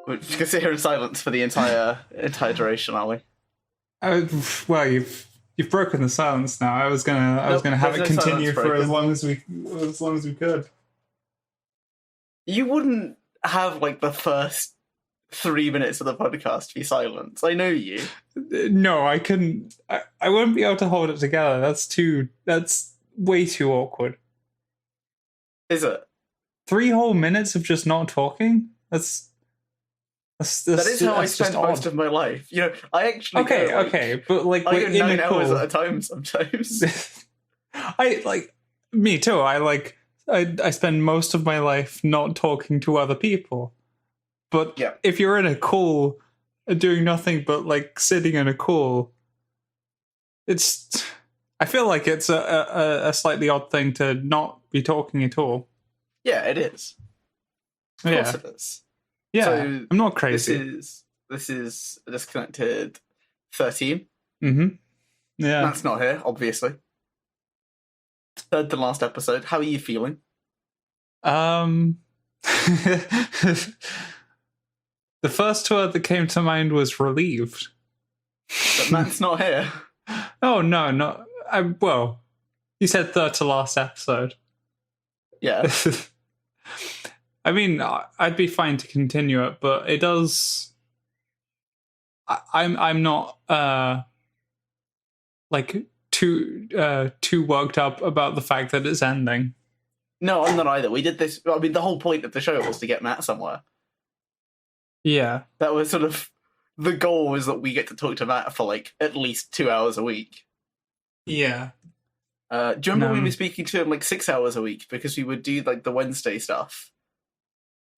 We're just gonna sit here in silence for the entire duration, are we? Well, you've broken the silence now. I was gonna have it continue for as long as we could. You wouldn't have like the first 3 minutes of the podcast be silence. I know you. No, I couldn't. I wouldn't be able to hold it together. That's way too awkward. Is it? 3 whole minutes of just not talking? That is how I spend most of my life. You know, I actually but like I we're go in 9 a hours call. at a time sometimes. Me too. I spend most of my life not talking to other people. But yeah. if you're in a call doing nothing but like sitting in a call, I feel like it's a slightly odd thing to not be talking at all. Yeah, it is. Of course it is. Yeah, so I'm not crazy. This is DisConnected 13. Mm-hmm. Yeah. Matt's not here, obviously. Third to last episode. How are you feeling? The first word that came to mind was relieved. But Matt's not here. Oh, no. Well, you said third to last episode. Yeah. I mean, I'd be fine to continue it, but it does. I'm not like too worked up about the fact that it's ending. No, I'm not either. We did this. I mean, the whole point of the show was to get Matt somewhere. Yeah, that was sort of the goal. Was that we get to talk to Matt for like at least 2 hours a week. Yeah. Do you remember we were speaking to him like 6 hours a week because we would do like the Wednesday stuff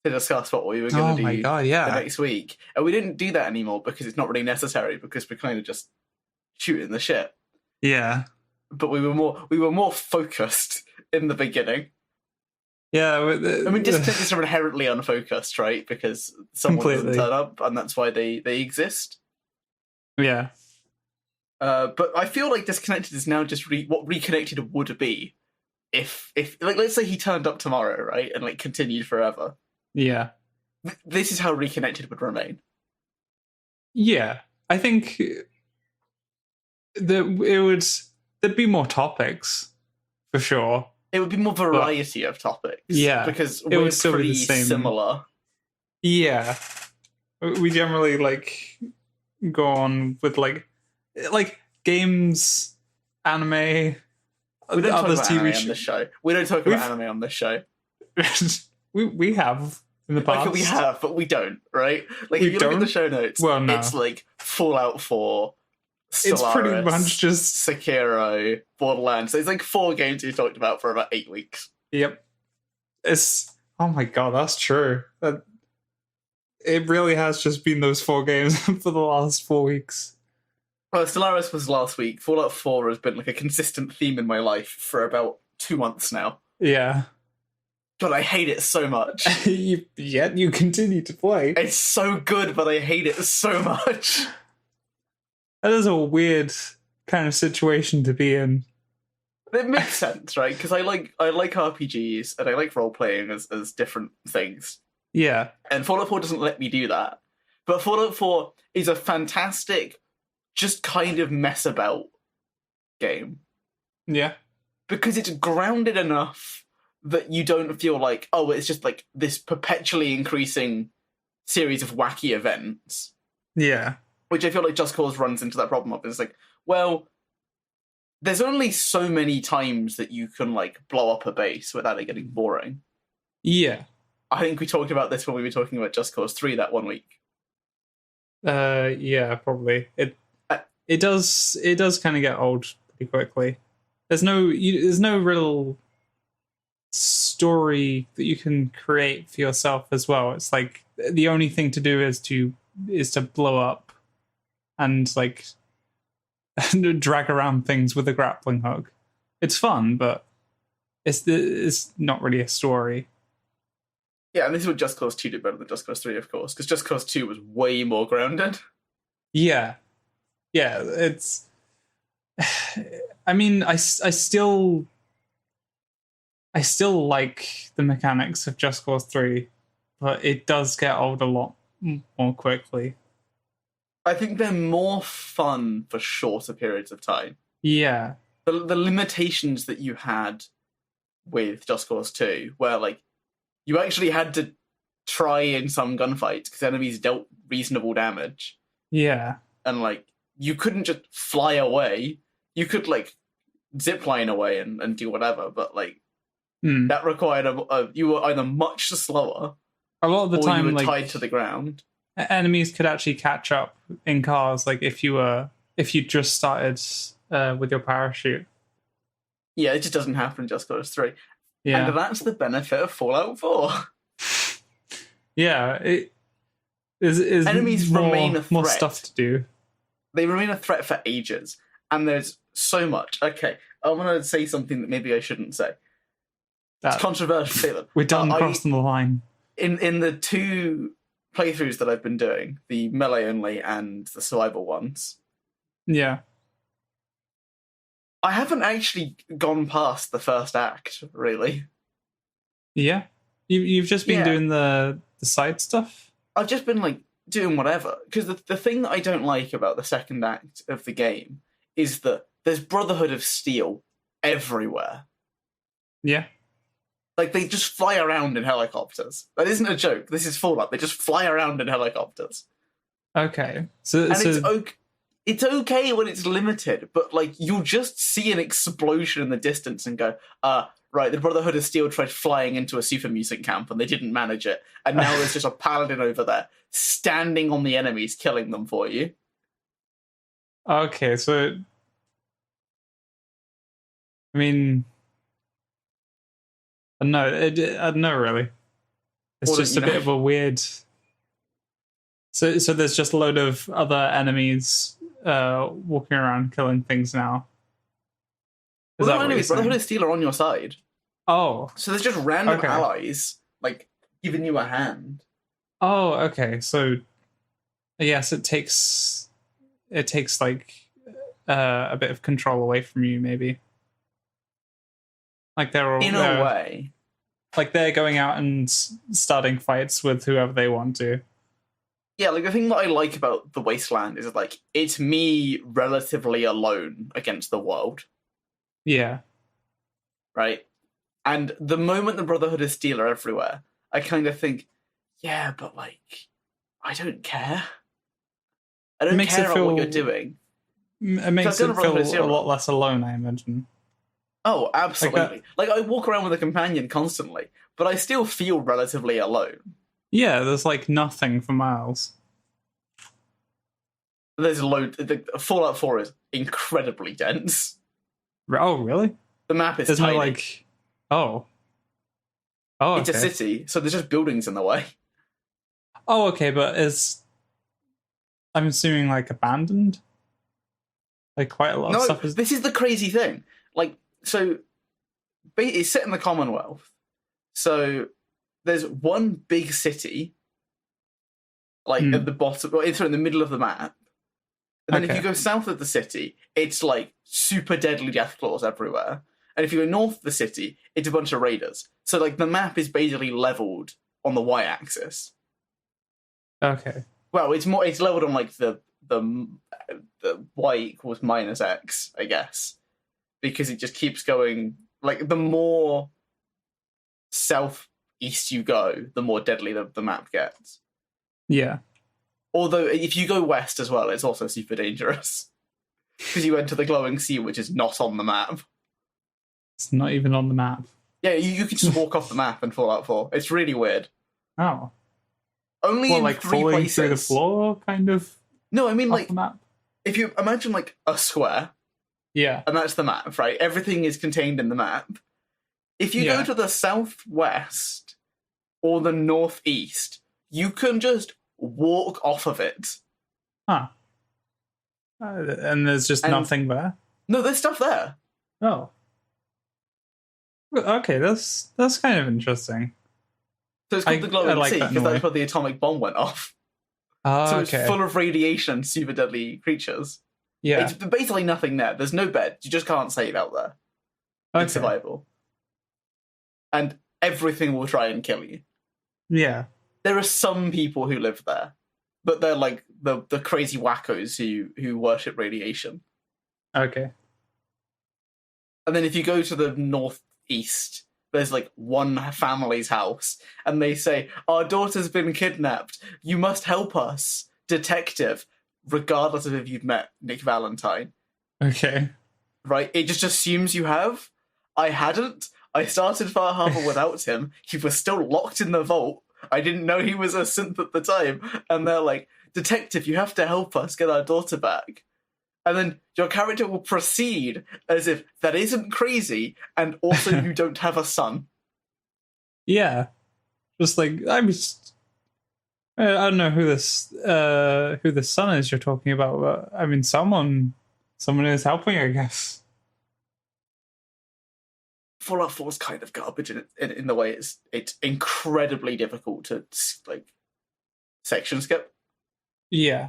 to discuss what we were going to do the next week, and we didn't do that anymore because it's not really necessary because we're kind of just shooting the shit. Yeah, but we were more focused in the beginning. Yeah, I mean, DisConnected are inherently unfocused, right? Because someone doesn't turn up, and that's why they exist. Yeah. But I feel like DisConnected is now just what ReConnected would be if like let's say he turned up tomorrow, right, and like continued forever. Yeah. This is how ReConnected would remain. Yeah, I think there'd be more topics for sure. It would be more variety of topics. Yeah, because we're pretty similar. Yeah, we generally like go on with like games, anime. We don't talk about anime on this show. We don't talk about anime on this show. we have in the past. Like, we have, but we don't, right? Like if you look at the show notes, it's like Fallout 4, Stellaris, it's pretty much just Sekiro, Borderlands. There's like 4 games we've talked about for about 8 weeks. Yep. Oh my god, that's true. It really has just been those 4 games for the last 4 weeks. Well, Stellaris was last week. Fallout 4 has been like a consistent theme in my life for about 2 months now. Yeah. God, I hate it so much. Yet you continue to play. It's so good, but I hate it so much. That is a weird kind of situation to be in. It makes sense, right? Because I like RPGs and I like role playing as different things. Yeah. And Fallout 4 doesn't let me do that. But Fallout 4 is a fantastic, just kind of mess about game. Yeah. Because it's grounded enough that you don't feel like, oh, it's just like this perpetually increasing series of wacky events. Yeah. Which I feel like Just Cause runs into that problem of. It's like, well, there's only so many times that you can like blow up a base without it getting boring. Yeah. I think we talked about this when we were talking about Just Cause 3 that one week. Yeah, probably. It does kind of get old pretty quickly. There's no real story that you can create for yourself as well. It's like the only thing to do is to blow up and like drag around things with a grappling hook. It's fun, but it's not really a story. Yeah, and this is what Just Cause 2 did better than Just Cause 3, of course, because Just Cause 2 was way more grounded. Yeah. Yeah, it's... I mean, I still I still like the mechanics of Just Cause 3, but it does get old a lot more quickly. I think they're more fun for shorter periods of time. Yeah. The limitations that you had with Just Cause 2, where, like, you actually had to try in some gunfights because enemies dealt reasonable damage. Yeah. And, like, you couldn't just fly away. You could, like, zipline away and do whatever, but, like, that required you were either much slower, a lot of the time, you were tied to the ground. Enemies could actually catch up in cars, like if you just started with your parachute. Yeah, it just doesn't happen in Just Cause 3. Yeah. And that's the benefit of Fallout 4. Yeah, it is enemies remain a threat. More stuff to do. They remain a threat for ages, and there's so much. Okay, I want to say something that maybe I shouldn't say. It's controversial statement. We're done crossing the line. In the 2 playthroughs that I've been doing, the melee only and the survival ones. Yeah. I haven't actually gone past the first act, really. Yeah? You've just been doing the side stuff? I've just been, like, doing whatever. Because the thing that I don't like about the second act of the game is that there's Brotherhood of Steel everywhere. Yeah. Like, they just fly around in helicopters. That isn't a joke. This is Fallout. They just fly around in helicopters. Okay. It's okay when it's limited, but, like, you'll just see an explosion in the distance and go, right, the Brotherhood of Steel tried flying into a super mutant camp and they didn't manage it. And now there's just a paladin over there standing on the enemies, killing them for you. Okay, so... I mean... No, really. It's just a bit of a weird... So there's just a load of other enemies walking around killing things now. Enemies, Brotherhood of Steel are on your side. Oh. So there's just random allies, like, giving you a hand. Oh, okay. So, yes, it takes like, a bit of control away from you, maybe. Like, they're all... In a way. Like, they're going out and starting fights with whoever they want to. Yeah, like, the thing that I like about the Wasteland is, like, it's me relatively alone against the world. Yeah. Right? And the moment the Brotherhood of Steel are everywhere, I kind of think, yeah, but, like, I don't care. I don't care about what you're doing. It makes it feel a lot less alone, I imagine. Oh, absolutely. Like, I walk around with a companion constantly, but I still feel relatively alone. Yeah, there's, like, nothing for miles. There's a load... Fallout 4 is incredibly dense. Oh, really? The map is there's tiny. No, like... Oh. Oh, it's a city, so there's just buildings in the way. Oh, okay, but I'm assuming, like, abandoned? Like, quite a lot of stuff is... this is the crazy thing. Like, so... It's set in the Commonwealth. So... There's one big city, like, at the bottom, or in the middle of the map. And then if you go south of the city, it's, like, super deadly deathclaws everywhere. And if you go north of the city, it's a bunch of raiders. So, like, the map is basically leveled on the y-axis. Okay. Well, it's leveled on, like, the y equals minus x, I guess. Because it just keeps going, like, the more south east you go, the more deadly the map gets. Yeah. Although, if you go west as well, it's also super dangerous. Because you enter the glowing sea, which is not on the map. It's not even on the map. Yeah, you can just walk off the map in Fallout 4. It's really weird. Oh. Only in like 3 falling places. Through the floor, kind of? No, I mean, like, the map? If you imagine, like, a square. Yeah. And that's the map, right? Everything is contained in the map. If you go to the southwest or the northeast, you can just walk off of it. Huh. And there's just nothing there? No, there's stuff there. Oh. Okay, that's kind of interesting. So it's called the glowing sea, because that's where the atomic bomb went off. Oh, so it's full of radiation, super deadly creatures. Yeah. It's basically nothing there. There's no bed. You just can't save out there. It's survival. and everything will try and kill you. Yeah. There are some people who live there, but they're like the crazy wackos who worship radiation. Okay. And then if you go to the northeast, there's like one family's house, and they say, "Our daughter's been kidnapped. You must help us, detective," regardless of if you've met Nick Valentine. Okay. Right? It just assumes you have. I hadn't. I started Far Harbor without him. He was still locked in the vault. I didn't know he was a synth at the time. And they're like, "Detective, you have to help us get our daughter back." And then your character will proceed as if that isn't crazy, and also you don't have a son. Yeah. Just like, I don't know who the son is you're talking about, but I mean, someone is helping, I guess. Fallout 4 is kind of garbage in the way it's incredibly difficult to like section skip. Yeah.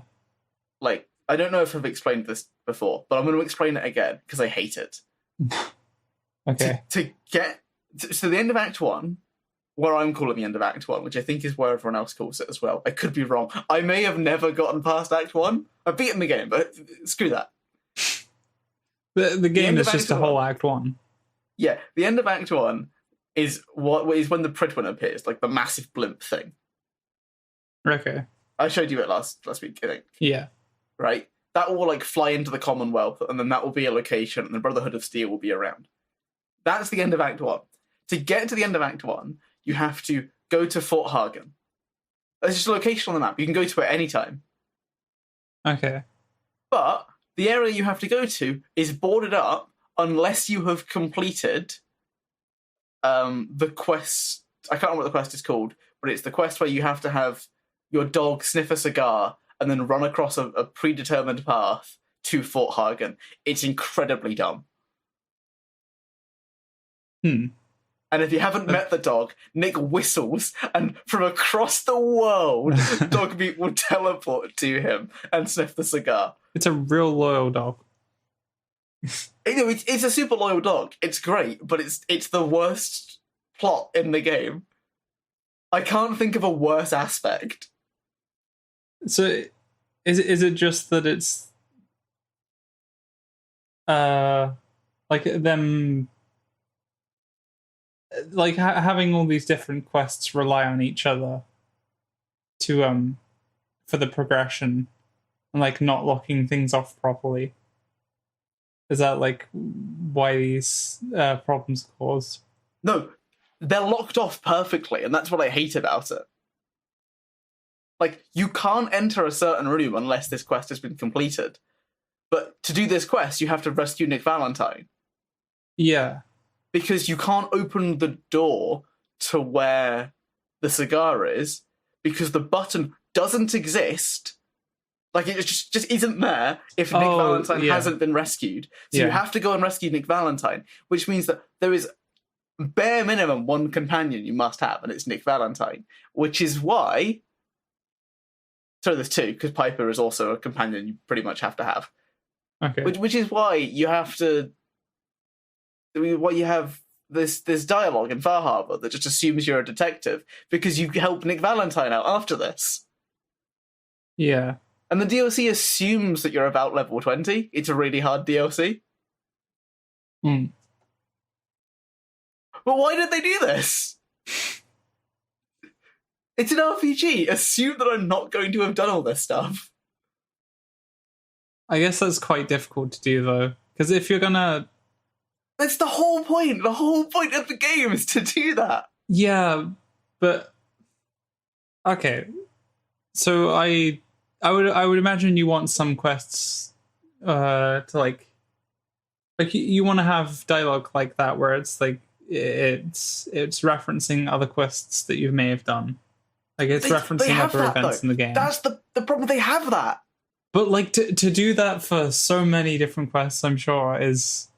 Like, I don't know if I've explained this before, but I'm going to explain it again because I hate it. Okay. To get to the end of Act 1, where I'm calling the end of Act 1, which I think is where everyone else calls it as well. I could be wrong. I may have never gotten past Act 1. I've beaten the game, but screw that. The game is just a whole Act 1. Yeah, the end of Act 1 is when the Pridwin appears, like the massive blimp thing. Okay. I showed you it last week, I think. Yeah. Right? That will like fly into the Commonwealth, and then that will be a location, and the Brotherhood of Steel will be around. That's the end of Act 1. To get to the end of Act 1, you have to go to Fort Hagen. There's just a location on the map. You can go to it any time. Okay. But the area you have to go to is boarded up unless you have completed the quest. I can't remember what the quest is called, but it's the quest where you have to have your dog sniff a cigar and then run across a predetermined path to Fort Hagen. It's incredibly dumb. And if you haven't met the dog, Nick whistles, and from across the world, Dogmeat will teleport to him and sniff the cigar. It's a real loyal dog. It's a super loyal dog. It's great, but it's the worst plot in the game. I can't think of a worse aspect. So, is it just that it's like them like having all these different quests rely on each other to for the progression and like not locking things off properly? Is that like why these problems are caused? No, they're locked off perfectly, and that's what I hate about it. Like, you can't enter a certain room unless this quest has been completed. But to do this quest, you have to rescue Nick Valentine. Yeah. Because you can't open the door to where the cigar is, because the button doesn't exist. Like, it just isn't there if Nick Valentine hasn't been rescued. So you have to go and rescue Nick Valentine, which means that there is bare minimum one companion you must have, and it's Nick Valentine. Which is why... Sorry, there's two, because Piper is also a companion you pretty much have to have. Okay. Which is why you have to... Why you have this dialogue in Far Harbor that just assumes you're a detective, because you help Nick Valentine out after this. Yeah. And the DLC assumes that you're about level 20. It's a really hard DLC. But why did they do this? It's an RPG. Assume that I'm not going to have done all this stuff. I guess that's quite difficult to do, though. Because if you're gonna... That's the whole point. The whole point of the game is to do that. Yeah, but... Okay. So I would imagine you want some quests to like you want to have dialogue like that where it's like it's referencing other quests that you may have done. Like it's referencing other events in the game. That's the problem. They have that. But like to do that for so many different quests, I'm sure is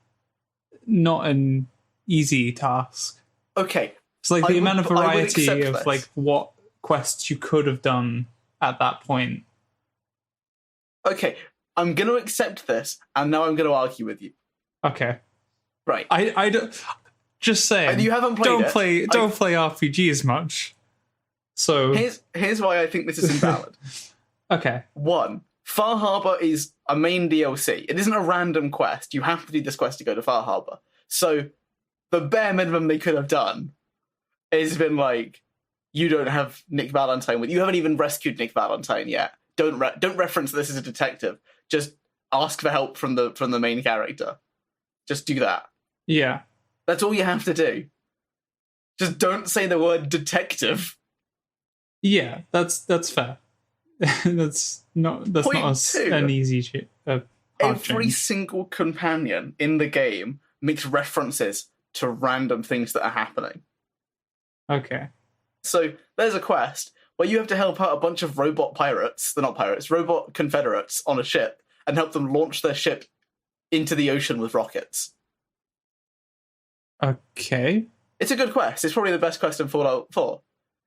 not an easy task. Okay. It's like the amount of variety of like what quests you could have done at that point. Okay, I'm going to accept this, and now I'm going to argue with you. Okay. Right. I don't... Just saying. And you haven't played Don't play RPGs much. So here's why I think this is invalid. Okay. 1, Far Harbor is a main DLC. It isn't a random quest. You have to do this quest to go to Far Harbor. So the bare minimum they could have done is been like, you don't have Nick Valentine with you. Haven't even rescued Nick Valentine yet. Don't reference this as a detective. Just ask for help from the main character. Just do that. Yeah. That's all you have to do. Just don't say the word detective. Yeah, that's fair. that's not an easy every single companion in the game makes references to random things that are happening. Okay. So there's a quest where you have to help out a bunch of robot pirates. They're not pirates, robot Confederates on a ship and help them launch their ship into the ocean with rockets. Okay. It's a good quest. It's probably the best quest in Fallout 4.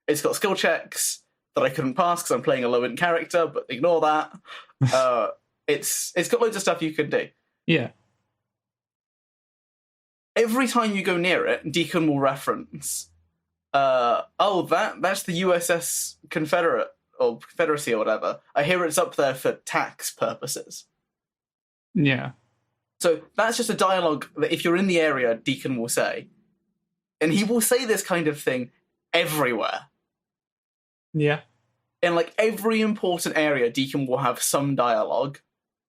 It's got skill checks that I couldn't pass because I'm playing a low-end character, but ignore that. It's got loads of stuff you can do. Yeah. Every time you go near it, Deacon will reference, that's the USS Confederate or Confederacy or whatever. I hear it's up there for tax purposes. Yeah. So that's just a dialogue that if you're in the area, Deacon will say. And he will say this kind of thing everywhere. Yeah. In like every important area, Deacon will have some dialogue.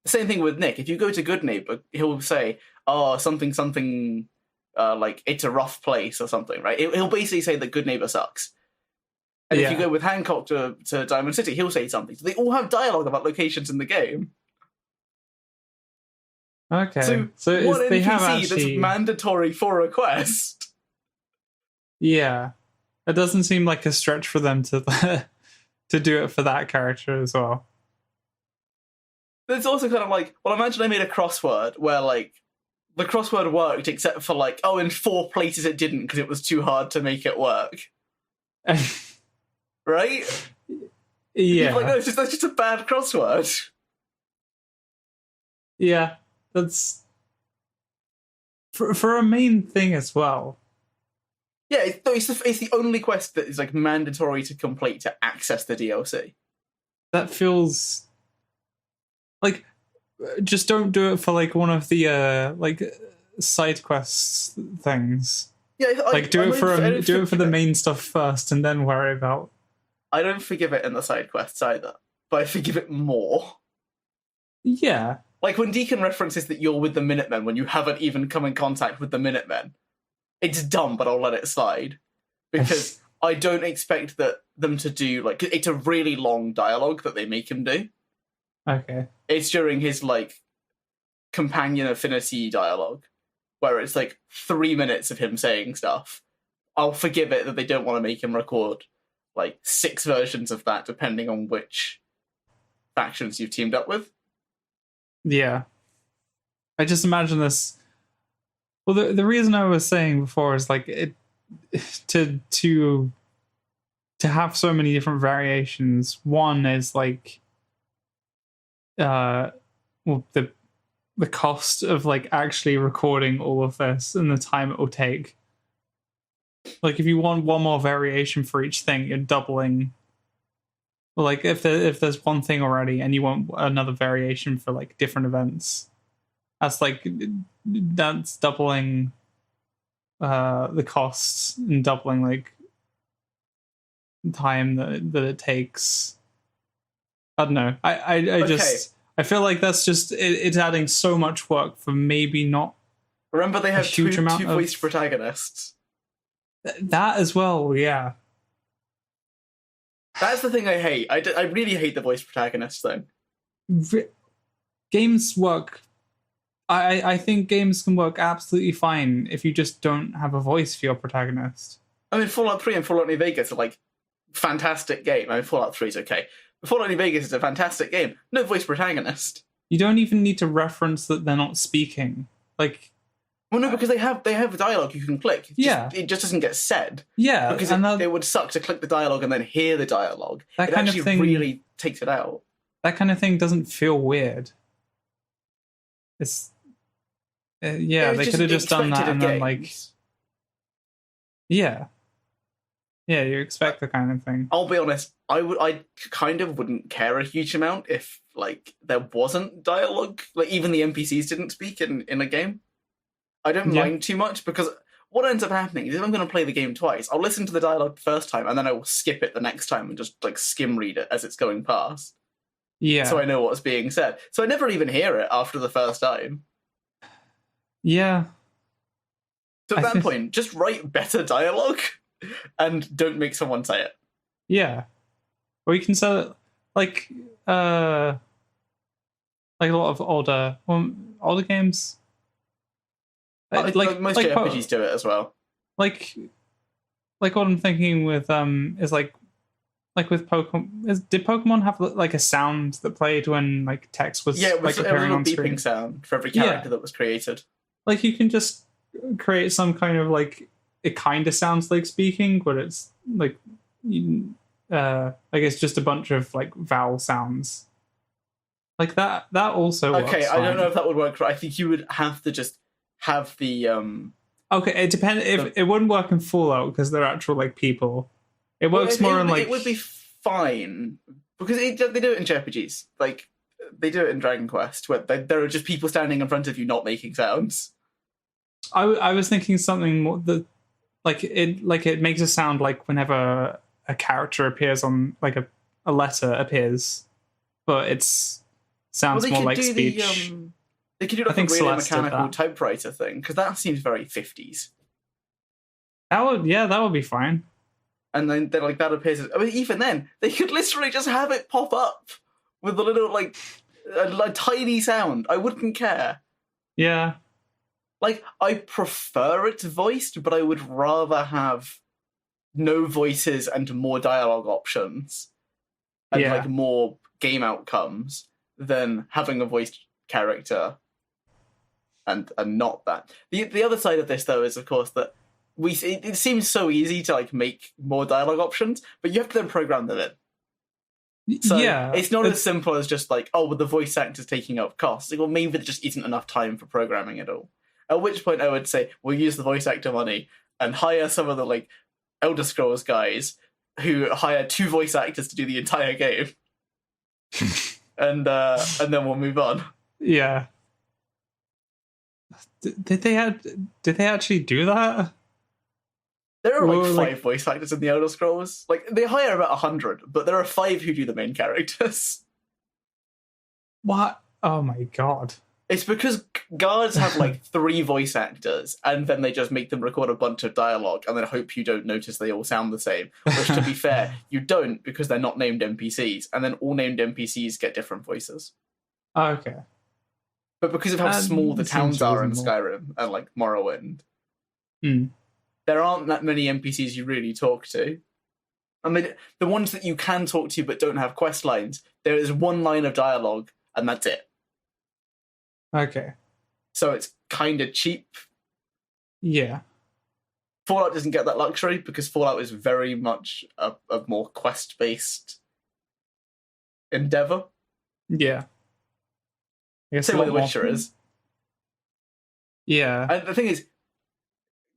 The same thing with Nick. If you go to Good Neighbor, he'll say, something, like, it's a rough place or something, right? He'll basically say that Good Neighbor sucks. And if you go with Hancock to Diamond City, he'll say something. So they all have dialogue about locations in the game. Okay. So one NPC that's mandatory for a quest. Yeah. It doesn't seem like a stretch for them to do it for that character as well. It's also kind of like, well, imagine I made a crossword where, like, the crossword worked except for, like, in 4 places it didn't because it was too hard to make it work. Right? Yeah. Like, no, that's just a bad crossword. Yeah. That's for a main thing as well. Yeah, it's the only quest that is like mandatory to complete to access the DLC. That feels like just don't do it for like one of the like side quests things. Yeah, do it for the main stuff first, and then worry about. I don't forgive it in the side quests either, but I forgive it more. Yeah. Like when Deacon references that you're with the Minutemen when you haven't even come in contact with the Minutemen. It's dumb, but I'll let it slide. Because I don't expect them to do, like, it's a really long dialogue that they make him do. Okay. It's during his, like, companion affinity dialogue, where it's, like, 3 minutes of him saying stuff. I'll forgive it that they don't want to make him record, like, 6 versions of that, depending on which factions you've teamed up with. Yeah. I just imagine this. Well, the reason I was saying before is like to have so many different variations. One is like, the cost of like actually recording all of this and the time it will take. Like if you want one more variation for each thing, you're doubling. Like if there's one thing already and you want another variation for like different events, that's doubling the costs and doubling like time that it takes. I don't know. I feel like that's just it's adding so much work for maybe not. Remember they have two voiced protagonists. That as well, yeah. That's the thing I hate. I really hate the voice protagonist thing. Games work. I think games can work absolutely fine if you just don't have a voice for your protagonist. I mean, Fallout 3 and Fallout New Vegas are like fantastic game. I mean, Fallout 3 is okay. But Fallout New Vegas is a fantastic game. No voice protagonist. You don't even need to reference that they're not speaking. Like, well, no, because they have dialogue you can click. It just doesn't get said. Yeah, because it would suck to click the dialogue and then hear the dialogue. That kind of thing really takes it out. That kind of thing doesn't feel weird. It's they could have just done that and then like Yeah. Yeah, you expect the kind of thing. I'll be honest, I kind of wouldn't care a huge amount if like there wasn't dialogue, like even the NPCs didn't speak in a game. I don't mind too much, because what ends up happening is if I'm going to play the game twice, I'll listen to the dialogue the first time and then I will skip it the next time and just like skim read it as it's going past. Yeah. So I know what's being said. So I never even hear it after the first time. Yeah. So at that point, just write better dialogue and don't make someone say it. Yeah. Or you can sell it like a lot of older games. Most JRPGs do it as well. Like what I'm thinking with is like with Pokemon. Did Pokemon have like a sound that played when like text was it was like a appearing on beeping screen? sound for every character that was created. Like you can just create some kind of like, it kind of sounds like speaking, but it's like it's just a bunch of like vowel sounds. Like that also works. Okay, I don't know if that would work. I think you would have to just have the Okay, it depends. If it wouldn't work in Fallout because they're actual like people. It works more in like. It would be fine because they do it in JRPGs. Like they do it in Dragon Quest, where there are just people standing in front of you not making sounds. I was thinking something more that it makes a sound like whenever a character appears on like a letter appears, but it's sounds more like speech. They could do like a really mechanical typewriter thing, because that seems very 50s. That would be fine. And then like that appears. I mean, even then, they could literally just have it pop up with a little like a tiny sound. I wouldn't care. Yeah. Like, I prefer it voiced, but I would rather have no voices and more dialogue options and like more game outcomes than having a voiced character and not that. The other side of this, though, is of course that it seems so easy to like make more dialogue options, but you have to then program them in. So it's not as simple as just like, oh, well, the voice actor's taking up costs. Like, well, maybe there just isn't enough time for programming it all. At which point I would say, we'll use the voice actor money and hire some of the like Elder Scrolls guys who hire 2 voice actors to do the entire game. and then we'll move on. Yeah. Did they actually do that? There are like 5 voice actors in the Elder Scrolls. Like they hire about 100, but there are 5 who do the main characters. What? Oh my god. It's because guards have like 3 voice actors, and then they just make them record a bunch of dialogue, and then hope you don't notice they all sound the same. Which, to be fair, you don't, because they're not named NPCs, and then all named NPCs get different voices. Oh, okay. But because of how small the towns are in Skyrim and like Morrowind, there aren't that many NPCs you really talk to. I mean, the ones that you can talk to but don't have quest lines, there is 1 line of dialogue, and that's it. Okay. So it's kind of cheap. Yeah. Fallout doesn't get that luxury because Fallout is very much a more quest-based endeavor. Yeah. Same way The Witcher is. Yeah. And the thing is,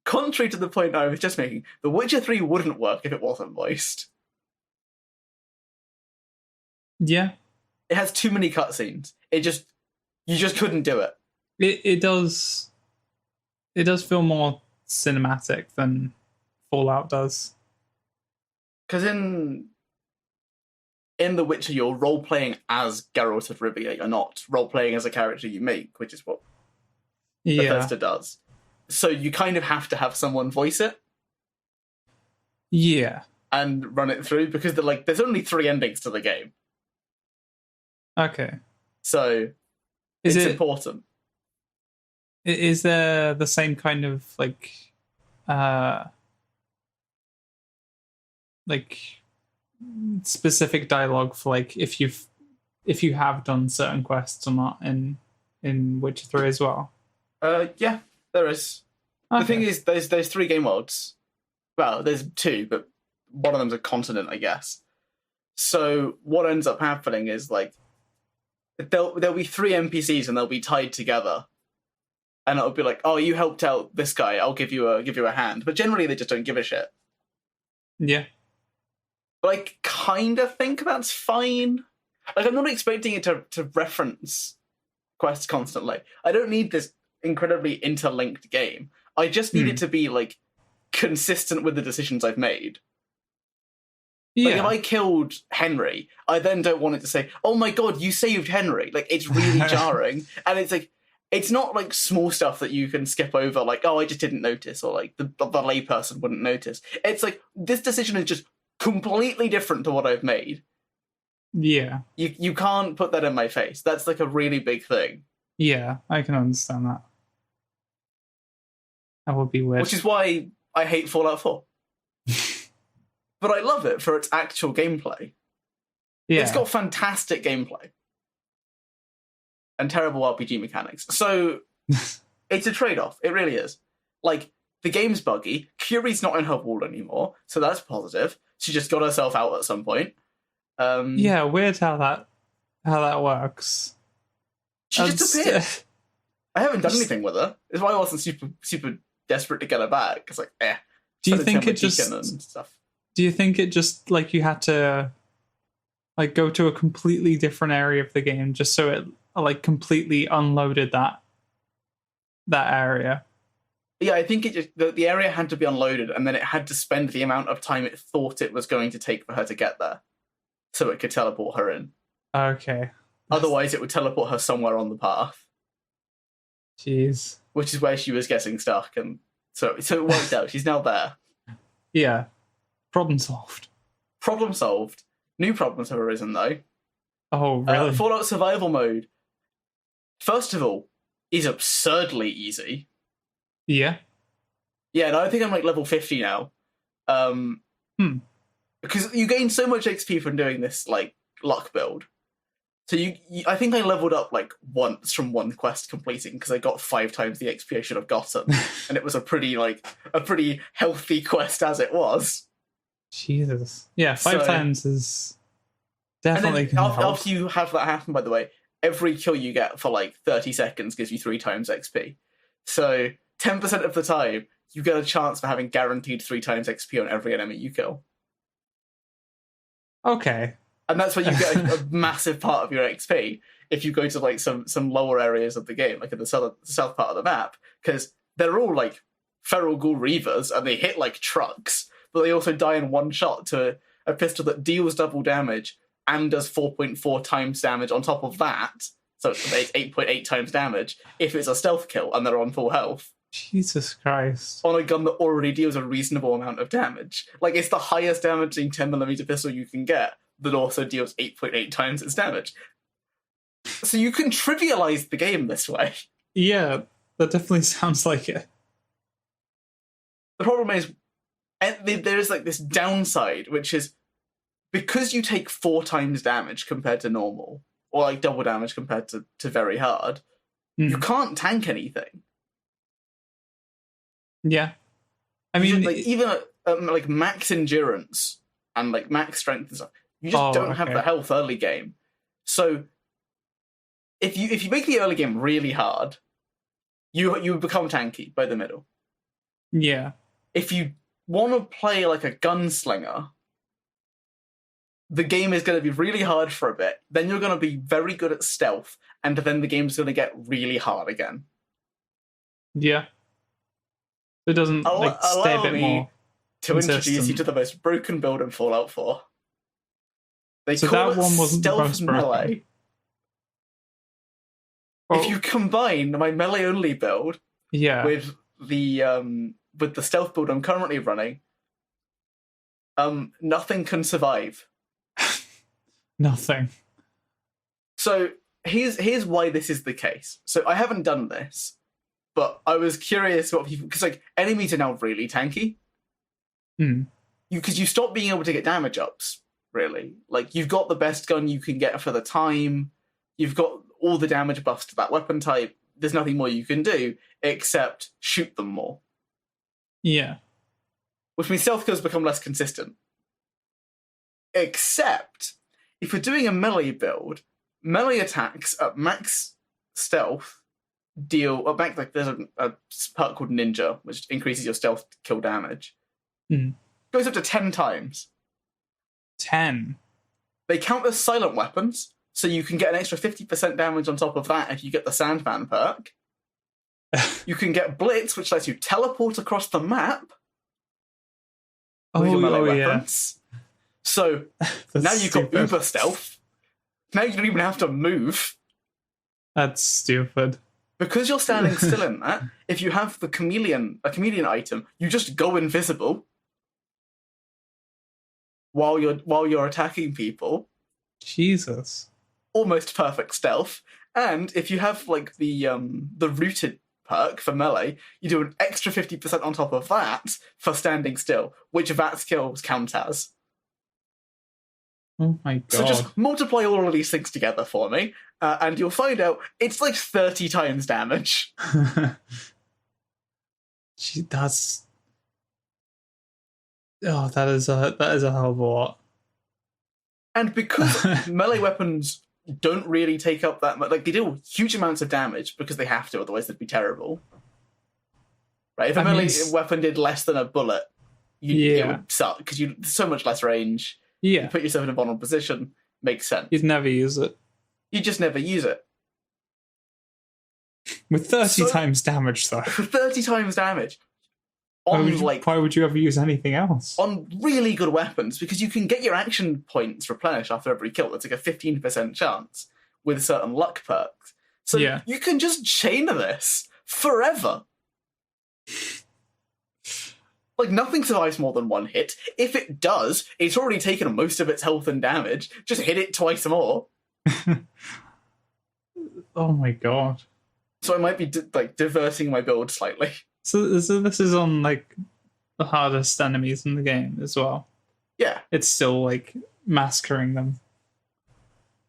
contrary to the point I was just making, The Witcher 3 wouldn't work if it wasn't voiced. Yeah. It has too many cutscenes. You just couldn't do it. It does feel more cinematic than Fallout does. Because in The Witcher, you're role-playing as Geralt of Rivia. You're not role-playing as a character you make, which is what Bethesda does. So you kind of have to have someone voice it. Yeah. And run it through, because there's only 3 endings to the game. Okay. So it's important. Is there the same kind of like specific dialogue for like if you have done certain quests or not in Witcher 3 as well? Yeah, there is. Okay. The thing is, there's 3 game modes. Well, there's 2, but one of them's a continent, I guess. So what ends up happening is like there'll be 3 NPCs and they'll be tied together and it'll be like, oh, you helped out this guy, I'll give you a hand. But generally, they just don't give a shit. Yeah. But I kind of think that's fine. Like, I'm not expecting it to reference quests constantly. I don't need this incredibly interlinked game. I just need it to be, like, consistent with the decisions I've made. Yeah. Like, if I killed Henry, I then don't want it to say, oh my god, you saved Henry. Like, it's really jarring. And it's like, it's not like small stuff that you can skip over, like, oh, I just didn't notice, or like the layperson wouldn't notice. It's like, this decision is just completely different to what I've made. Yeah. You can't put that in my face. That's like a really big thing. Yeah, I can understand that. That would be weird. Which is why I hate Fallout 4. But I love it for its actual gameplay. Yeah. It's got fantastic gameplay. And terrible RPG mechanics. So, it's a trade-off. It really is. Like, the game's buggy. Curie's not in her wall anymore, so that's positive. She just got herself out at some point. Yeah, weird how that works. She just appeared. I haven't done anything with her. It's why I wasn't super desperate to get her back. It's like, Do you think it just... And stuff. Do you think it just, like, you had to, like, go to a completely different area of the game just so it, like, completely unloaded that area? Yeah, I think it just the area had to be unloaded, and then it had to spend the amount of time it thought it was going to take for her to get there, so it could teleport her in. Okay. Otherwise, it would teleport her somewhere on the path. Jeez. Which is where she was getting stuck, and so it worked out. She's now there. Yeah. Problem solved. Problem solved. New problems have arisen, though. Oh, really? Fallout Survival Mode, first of all, is absurdly easy. Yeah? Yeah, and I think I'm like level 50 now. Because you gain so much XP from doing this, like, luck build. So I think I leveled up, like, once from one quest completing, because I got 5 times the XP I should have gotten. And it was a pretty healthy quest as it was. Jesus. Yeah, 5 times is definitely... And after you have that happen, by the way, every kill you get for, like, 30 seconds gives you 3 times XP. So 10% of the time, you get a chance for having guaranteed 3 times XP on every enemy you kill. Okay. And that's where you get a massive part of your XP if you go to, like, some lower areas of the game, like in the south part of the map, because they're all, like, feral ghoul reavers, and they hit like trucks, but they also die in one shot to a pistol that deals double damage and does 4.4 times damage on top of that, so it's 8.8 times damage if it's a stealth kill and they're on full health. Jesus Christ. On a gun that already deals a reasonable amount of damage. Like, it's the highest damaging 10mm pistol you can get that also deals 8.8 times its damage. So you can trivialize the game this way. Yeah, that definitely sounds like it. The problem is, there's like this downside, which is because you take 4 times damage compared to normal, or like double damage compared to very hard, you can't tank anything. Yeah. I mean, like, even at like max endurance and like max strength and stuff, you just don't have the health early game. So if you make the early game really hard, you become tanky by the middle. Yeah. If you want to play like a gunslinger, the game is going to be really hard for a bit. Then you're going to be very good at stealth, and then the game's going to get really hard again. Yeah. It doesn't stay a bit more to consistent. Introduce you to the most broken build in Fallout 4. They so call that one wasn't stealth melee. If you combine my melee only build with the stealth build I'm currently running, nothing can survive. Nothing. So here's why this is the case. So I haven't done this, but I was curious what people, because like enemies are now really tanky. Because you stop being able to get damage ups. Really, like you've got the best gun you can get for the time. You've got all the damage buffs to that weapon type. There's nothing more you can do except shoot them more. Yeah. Which means stealth kills become less consistent. Except, if you're doing a melee build, melee attacks at max stealth deal. Well, back like there's a perk called Ninja, which increases your stealth kill damage. Goes up to 10 times. 10. They count as silent weapons, so you can get an extra 50% damage on top of that if you get the Sandman perk. You can get Blitz, which lets you teleport across the map with your melee weapons. Yeah. So now you've got Uber Stealth. Now you don't even have to move. That's stupid. Because you're standing still in that, if you have a chameleon item, you just go invisible while you're attacking people. Jesus. Almost perfect stealth. And if you have like the rooted perk for melee, you do an extra 50% on top of that for standing still, which that skills count as. Oh my god. So just multiply all of these things together for me, and you'll find out it's like 30 times damage. That's... Oh, that is a hell of a lot. And because melee weapons don't really take up that much, like they deal huge amounts of damage because they have to, otherwise they'd be terrible. Right? If a melee weapon did less than a bullet, it would suck because you so much less range. Yeah. You put yourself in a vulnerable position. Makes sense. You'd never use it. You just never use it. With 30 times damage, though. 30 times damage. Why would you ever use anything else? On really good weapons, because you can get your action points replenished after every kill. That's like a 15% chance with certain luck perks. So you can just chain this forever. Like, nothing survives more than one hit. If it does, it's already taken most of its health and damage. Just hit it twice more. Oh my god. So I might be, diverting my build slightly. So this is on, like, the hardest enemies in the game as well? Yeah. It's still, like, massacring them.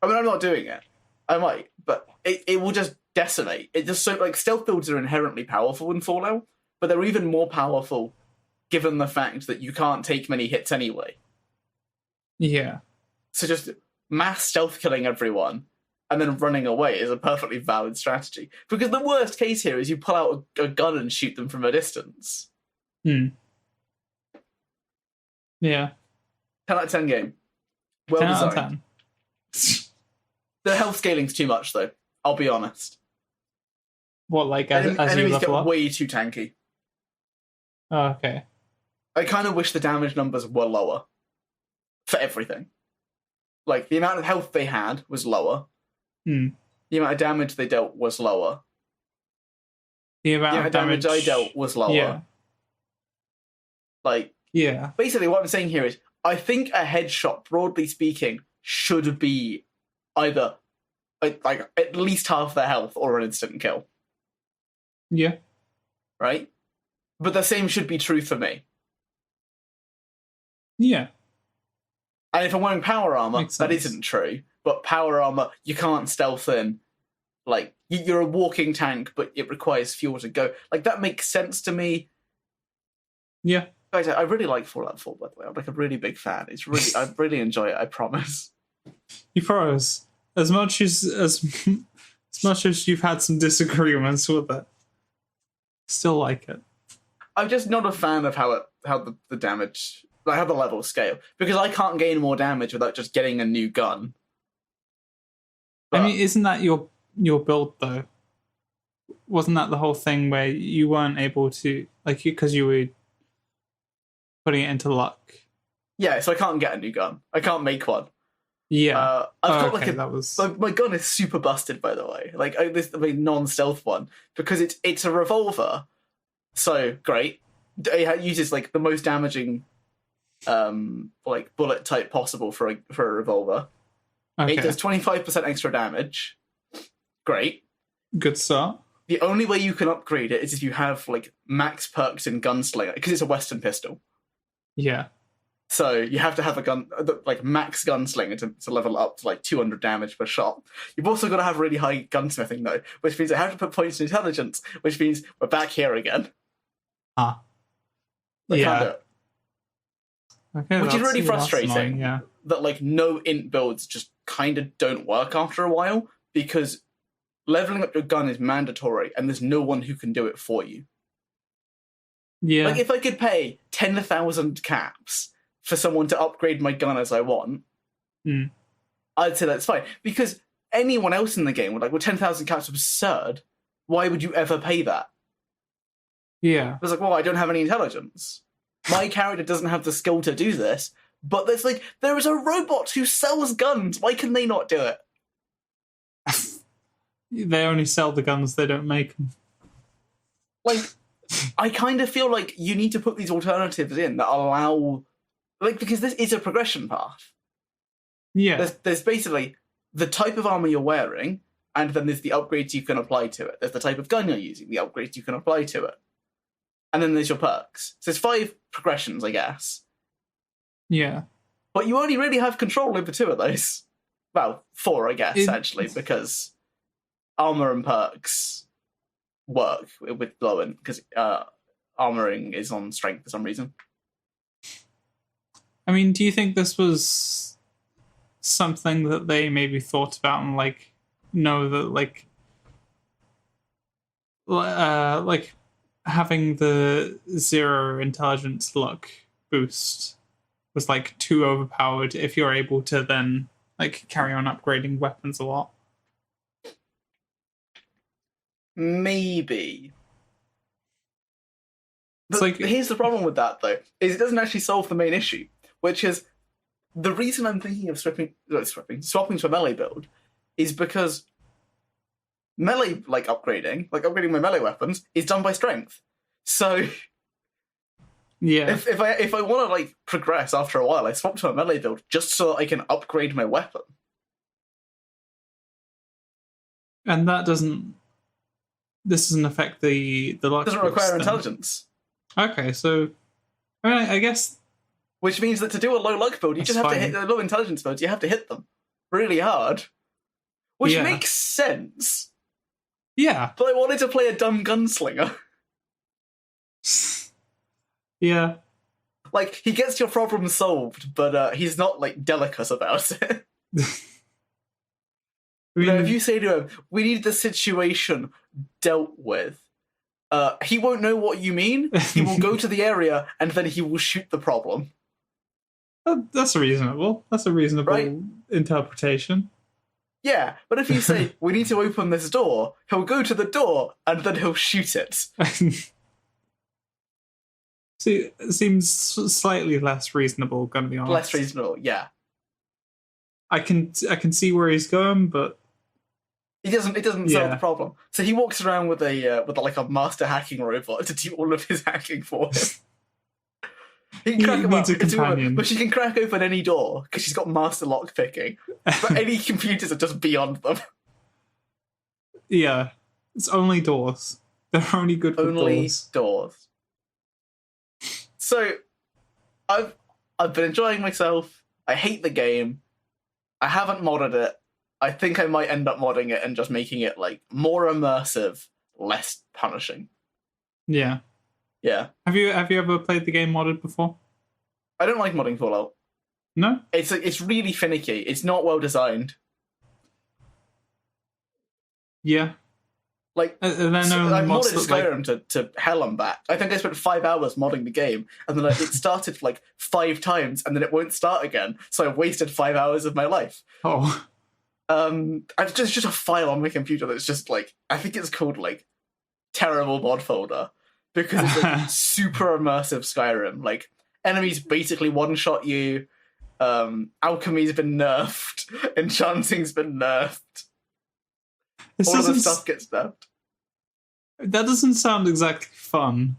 I mean, I'm not doing it. I might, but it will just decimate. It just so, like, stealth builds are inherently powerful in Fallout, but they're even more powerful given the fact that you can't take many hits anyway. Yeah. So just mass stealth killing everyone and then running away is a perfectly valid strategy. Because the worst case here is you pull out a gun and shoot them from a distance. Yeah. 10 out of 10 game. Well 10 designed. out of 10. The health scaling's too much, though. I'll be honest. What, like, as you enemies level get up? way too tanky. Oh, okay. I kind of wish the damage numbers were lower. For everything. Like, the amount of health they had was lower. The amount of damage they dealt was lower. The amount of damage I dealt was lower. Yeah. Like, basically what I'm saying here is, I think a headshot, broadly speaking, should be either, like, at least half their health or an instant kill. Yeah. Right? But the same should be true for me. Yeah. And if I'm wearing power armor, that isn't true. But power armor, you can't stealth in. Like, you're a walking tank, but it requires fuel to go. Like, that makes sense to me. Yeah. Guys, I really like Fallout 4, by the way. I'm like a really big fan. I really enjoy it, I promise. You promise. As much as you've had some disagreements with it, still like it. I'm just not a fan of how the damage, like how the levels scale, because I can't gain more damage without just getting a new gun. But, I mean, isn't that your build though? Wasn't that the whole thing where you weren't able to, like, because you were putting it into luck? Yeah, so I can't get a new gun. I can't make one. Yeah, I've got my gun is super busted, by the way. Like this non-stealth one, because it's a revolver. So great. It uses like the most damaging, like bullet type possible for a revolver. Okay. It does 25% extra damage. Great. Good start. The only way you can upgrade it is if you have like max perks in gunslinger, because it's a Western pistol. Yeah. So you have to have a gun, like max gunslinger to level up to like 200 damage per shot. You've also got to have really high gunsmithing though, which means I have to put points in intelligence, which means we're back here again. Ah. Yeah. Okay, which is really frustrating. Annoying, yeah. That like no int builds just kind of don't work after a while, because leveling up your gun is mandatory, and there's no one who can do it for you. Yeah. Like, if I could pay 10,000 caps for someone to upgrade my gun as I want, I'd say that's fine. Because anyone else in the game would like, well, 10,000 caps is absurd. Why would you ever pay that? Yeah. It's like, well, I don't have any intelligence. My character doesn't have the skill to do this. But there's like, there is a robot who sells guns. Why can they not do it? They only sell the guns, they don't make them. Like, I kind of feel like you need to put these alternatives in that allow, like, because this is a progression path. Yeah. There's basically the type of armor you're wearing, and then there's the upgrades you can apply to it. There's the type of gun you're using, the upgrades you can apply to it. And then there's your perks. So there's 5 progressions, I guess. Yeah. But you only really have control over 2 of those. Well, 4, I guess, actually, because armor and perks work with blowing, because armoring is on strength for some reason. I mean, do you think this was something that they maybe thought about and, like, know that, like having the 0 intelligence luck boost was, like, too overpowered if you're able to then, like, carry on upgrading weapons a lot? Maybe. But like, here's the problem with that, though, is it doesn't actually solve the main issue, which is the reason I'm thinking of swapping to a melee build is because melee, upgrading my melee weapons, is done by strength. So yeah, if I want to, like, progress after a while, I swap to a melee build just so that I can upgrade my weapon. And that doesn't affect the luck. It doesn't require intelligence. Okay, so I mean, I guess, which means that to do a low luck build, you just have to hit the low intelligence builds. You have to hit them really hard, which makes sense. Yeah, but I wanted to play a dumb gunslinger. Yeah, like, he gets your problem solved, but he's not, like, delicate about it. If you say to him, "We need the situation dealt with," he won't know what you mean. He will go to the area and then he will shoot the problem. That's reasonable. That's a reasonable interpretation. Yeah, but if you say, "We need to open this door," he'll go to the door and then he'll shoot it. See, it seems slightly less reasonable, gonna be honest. Less reasonable, yeah. I can see where he's going, but it doesn't solve the problem. So he walks around with a master hacking robot to do all of his hacking for him. He needs a companion, but she can crack open any door because she's got master lock picking. But any computers are just beyond them. Yeah, it's only doors. They're only good for doors. So, I've been enjoying myself. I hate the game. I haven't modded it. I think I might end up modding it and just making it, like, more immersive, less punishing. Yeah. Yeah. Have you ever played the game modded before? I don't like modding Fallout. No? It's really finicky. It's not well designed. Yeah. Like, I modded Skyrim to hell and back. I think I spent 5 hours modding the game, and then it started, like, 5 times, and then it won't start again, so I wasted 5 hours of my life. Oh. It's just a file on my computer that's just, like, I think it's called, like, terrible mod folder, because it's, like, super immersive Skyrim. Like, enemies basically one-shot you, alchemy's been nerfed, enchanting's been nerfed. All of the stuff gets nerfed. That doesn't sound exactly fun.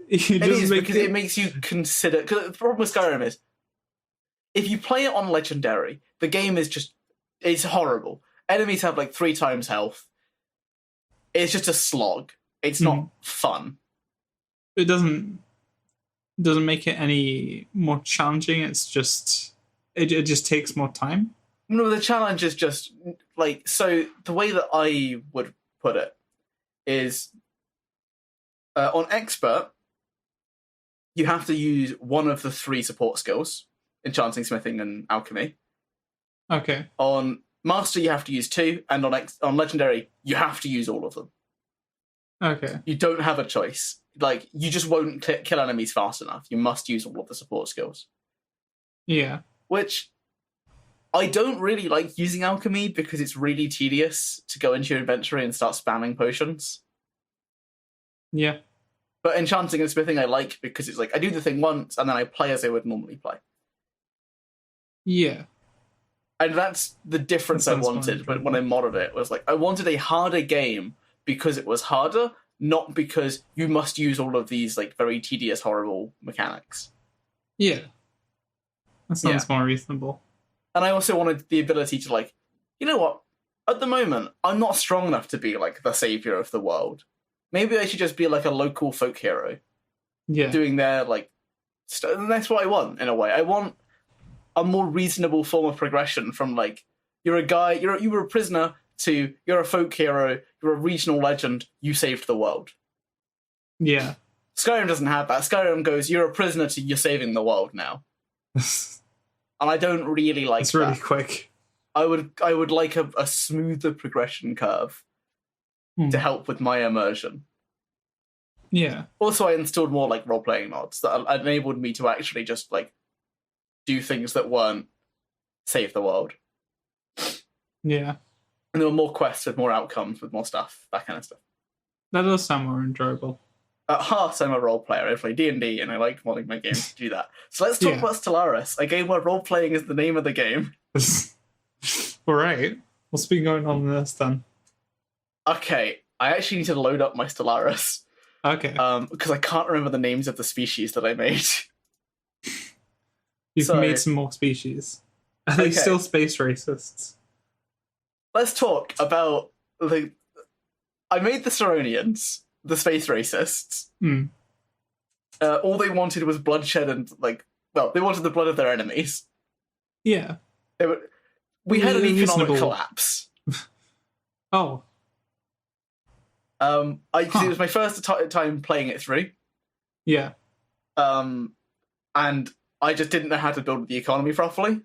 It is, because it makes you consider... Because the problem with Skyrim is, if you play it on Legendary, the game is just... It's horrible. Enemies have, like, 3 times health. It's just a slog. It's not fun. It doesn't make it any more challenging. It's just... It just takes more time. No, the challenge is just, like... So, the way that I would put it is... on Expert, you have to use one of the 3 support skills. Enchanting, Smithing, and Alchemy. Okay. On Master, you have to use 2, and on Legendary, you have to use all of them. Okay. You don't have a choice. Like, you just won't kill enemies fast enough. You must use all of the support skills. Yeah. Which, I don't really like using alchemy because it's really tedious to go into your inventory and start spamming potions. Yeah. But enchanting and smithing I like because it's like, I do the thing once, and then I play as I would normally play. Yeah. And that's the difference I wanted when I modded it. Was like, I wanted a harder game because it was harder, not because you must use all of these like very tedious, horrible mechanics. Yeah. That sounds more reasonable. And I also wanted the ability to like, you know what? At the moment, I'm not strong enough to be like the savior of the world. Maybe I should just be like a local folk hero. Yeah. Doing their like and that's what I want in a way. I want a more reasonable form of progression from like you're a guy, you were a prisoner to you're a folk hero, you're a regional legend, you saved the world. Yeah. Skyrim doesn't have that. Skyrim goes, you're a prisoner to you're saving the world now. And I don't really like it's really quick. I would like a smoother progression curve to help with my immersion. Yeah. Also, I installed more like role-playing mods that enabled me to actually just like do things that weren't save the world. Yeah. And there were more quests with more outcomes, with more stuff, that kind of stuff. That does sound more enjoyable. At heart, I'm a role player. I play D&D, and I like modding my games to do that. So let's talk about Stellaris, a game where role-playing is the name of the game. All right. What's been going on in this, then? Okay, I actually need to load up my Stellaris. Okay. Because I can't remember the names of the species that I made. You've made some more species. Are they still space racists? Let's talk about I made the Saronians, the space racists. All they wanted was bloodshed and they wanted the blood of their enemies. Yeah. We had an economic collapse. Oh. It was my first time playing it through. Yeah. And I just didn't know how to build the economy properly.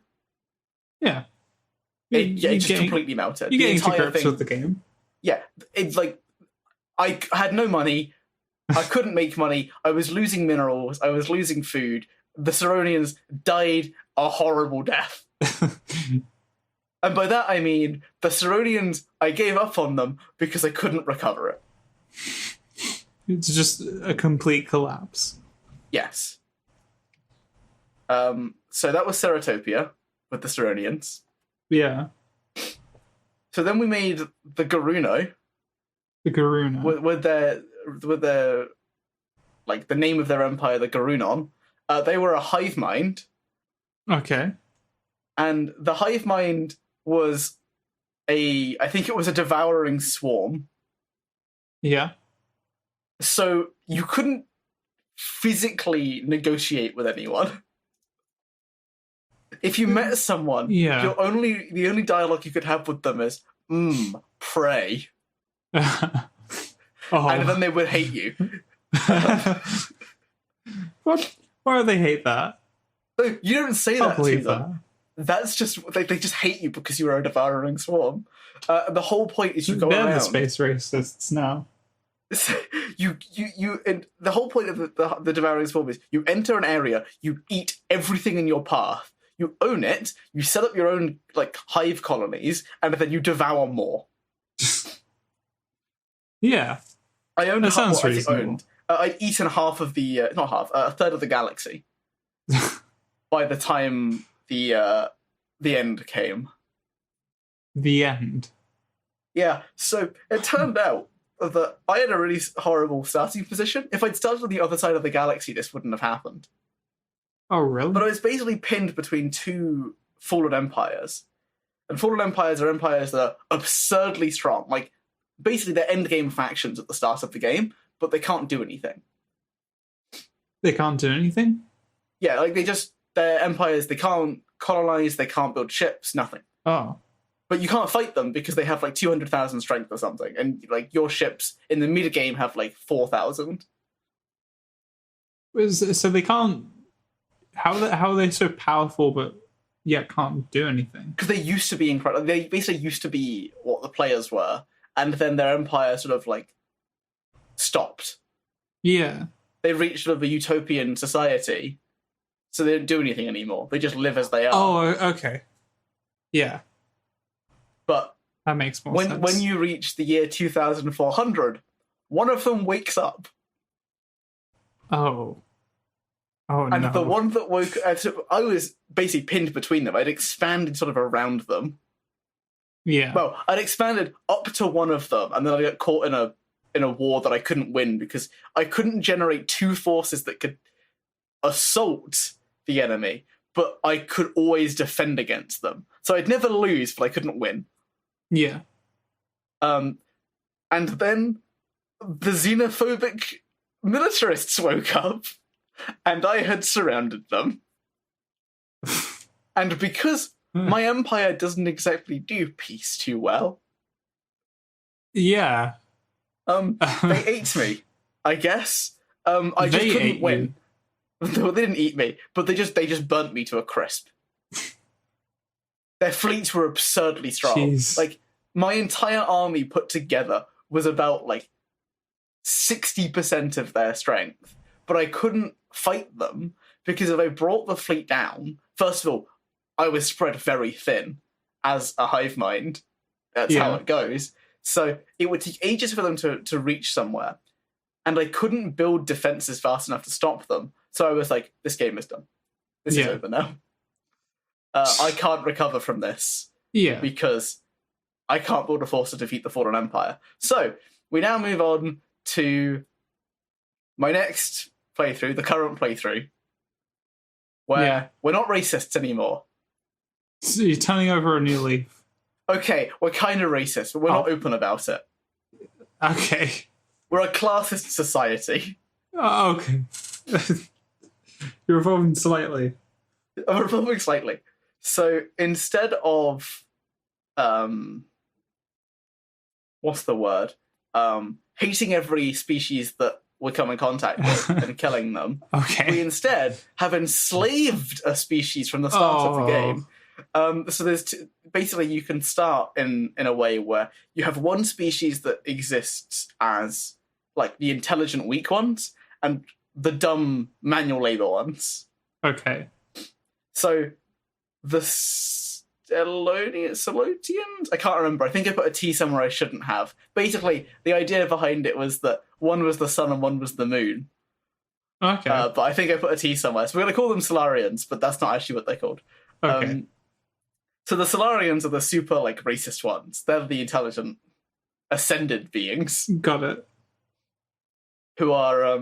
Yeah. It just completely melted. You're getting to grips with the game. Yeah. It's like, I had no money. I couldn't make money. I was losing minerals. I was losing food. The Saronians died a horrible death. And by that I mean, the Saronians, I gave up on them because I couldn't recover it. It's just a complete collapse. Yes. So that was Ceratopia with the Saronians. Yeah. So then we made the Garuno. The Garuno. With their like the name of their empire, the Garunon. They were a hive mind. Okay. And the hive mind was I think it was a devouring swarm. Yeah. So you couldn't physically negotiate with anyone. If you met someone, the only dialogue you could have with them is, pray. And then they would hate you. What? Why do they hate that? You don't say that to them. That's just they just hate you because you are a devouring swarm. The whole point is you go around. They're the space racists now. And the whole point of the devouring swarm is you enter an area, you eat everything in your path, you own it, you set up your own like hive colonies, and then you devour more. Yeah, I owned. That sounds reasonable. I'd eaten half of the not half, a third of the galaxy by the time the end came. The end. Yeah, so it turned out that I had a really horrible starting position. If I'd started on the other side of the galaxy, this wouldn't have happened. Oh, really? But I was basically pinned between two fallen empires. And fallen empires are empires that are absurdly strong. Like, basically they're endgame factions at the start of the game, but they can't do anything. They can't do anything? Yeah, like they're empires, they can't colonize, they can't build ships, nothing. Oh. But you can't fight them because they have like 200,000 strength or something. And like your ships in the mid game have like 4,000. So they can't... How are they so powerful but yet can't do anything. Because they used to be incredible. They basically used to be what the players were, and then their empire sort of like stopped. Yeah. They reached sort of a utopian society, so they don't do anything anymore. They just live as they are. Oh, okay. Yeah. But that makes more sense. When you reach the year 2400, one of them wakes up. Oh. Oh, and no. the one that woke up, I was basically pinned between them. I'd expanded sort of around them. Yeah. Well, I'd expanded up to one of them, and then I got caught in a war that I couldn't win because I couldn't generate two forces that could assault the enemy, but I could always defend against them. So I'd never lose, but I couldn't win. Yeah. And then the xenophobic militarists woke up, and I had surrounded them. And because my empire doesn't exactly do peace too well, yeah, they ate me, I guess. I just couldn't win. They didn't eat me, but they just burnt me to a crisp. Their fleets were absurdly strong. Jeez. Like, my entire army put together was about, 60% of their strength. But I couldn't fight them, because if I brought the fleet down, first of all, I was spread very thin as a hive mind. That's how it goes. So it would take ages for them to reach somewhere. And I couldn't build defenses fast enough to stop them. So I was like, this game is done. This is over now. I can't recover from this. Yeah. Because I can't build a force to defeat the Fallen Empire. So we now move on to my next playthrough, the current playthrough, where we're not racists anymore. So you're turning over a new leaf. Okay, we're kind of racist, but we're not open about it. Okay. We're a classist society. Oh, okay. You're evolving slightly. I'm evolving slightly. So instead of, what's the word? Hating every species that we come in contact with and killing them. Okay. We instead have enslaved a species from the start of the game. So there's basically you can start in a way where you have one species that exists as the intelligent weak ones and the dumb manual labor ones. Okay. So the Celotians? I can't remember. I think I put a T somewhere I shouldn't have. Basically, the idea behind it was that one was the sun and one was the moon. Okay. But I think I put a T somewhere. So we're going to call them Solarians, but that's not actually what they're called. Okay. So the Solarians are the super, racist ones. They're the intelligent, ascended beings. Got it. Who are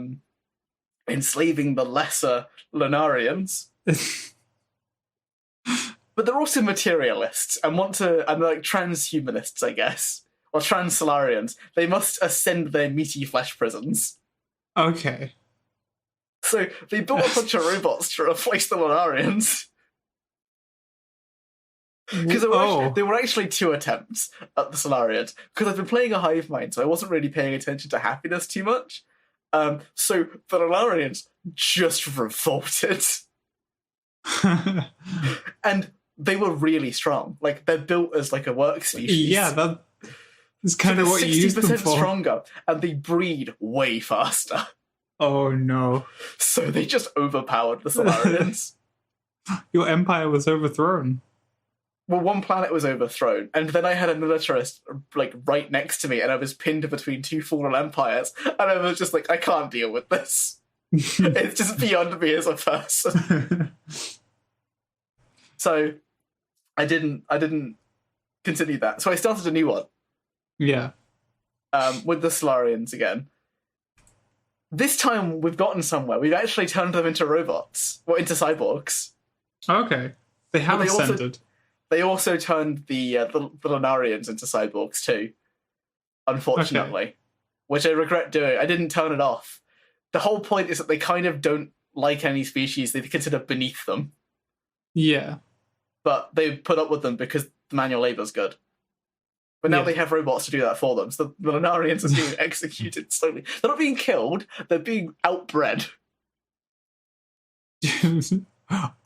enslaving the lesser Lunarians. But they're also materialists and and they're transhumanists, I guess. Or trans-Solarians. They must ascend their meaty flesh prisons. Okay. So they built a bunch of robots to replace the Lunarians. Because there were actually two attempts at the Solarians. Because I've been playing a hive mind, so I wasn't really paying attention to happiness too much. So the Lunarians just revolted. And they were really strong. They're built as a work species. Yeah, that's kind of what you use them for. 60% stronger, and they breed way faster. Oh no. So they just overpowered the Solarians. Your empire was overthrown. Well, one planet was overthrown, and then I had a militarist right next to me, and I was pinned between two fallen empires, and I was just I can't deal with this. It's just beyond me as a person. So I didn't continue that. So I started a new one. Yeah. With the Solarians again. This time we've gotten somewhere. We've actually turned them into robots. Or into cyborgs. Okay. They have ascended. They also turned the Lunarians into cyborgs too. Unfortunately. Okay. Which I regret doing. I didn't turn it off. The whole point is that they kind of don't like any species they consider beneath them. Yeah. But they put up with them because the manual labor's good. But now they have robots to do that for them. So the Lunarians are being executed slowly. They're not being killed, they're being outbred.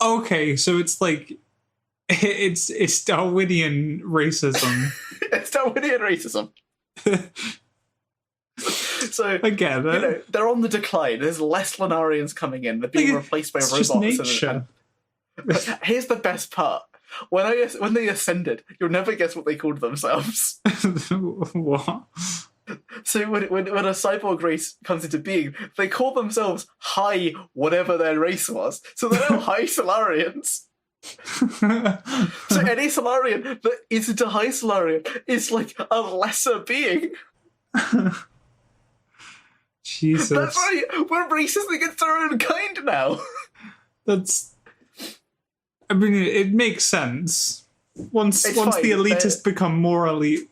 Okay, so it's It's Darwinian racism. It's Darwinian racism. So again, they're on the decline. There's less Lunarians coming in. They're being replaced by robots. Just nature. Here's the best part. When they ascended, you'll never guess what they called themselves. What? So when a cyborg race comes into being, they call themselves High whatever their race was. So they're now High Solarians. So any Solarian that isn't a High Solarian is like a lesser being. Jesus. That's right. We're racist against our own kind now. I mean, it makes sense. Once the elitists become more elite.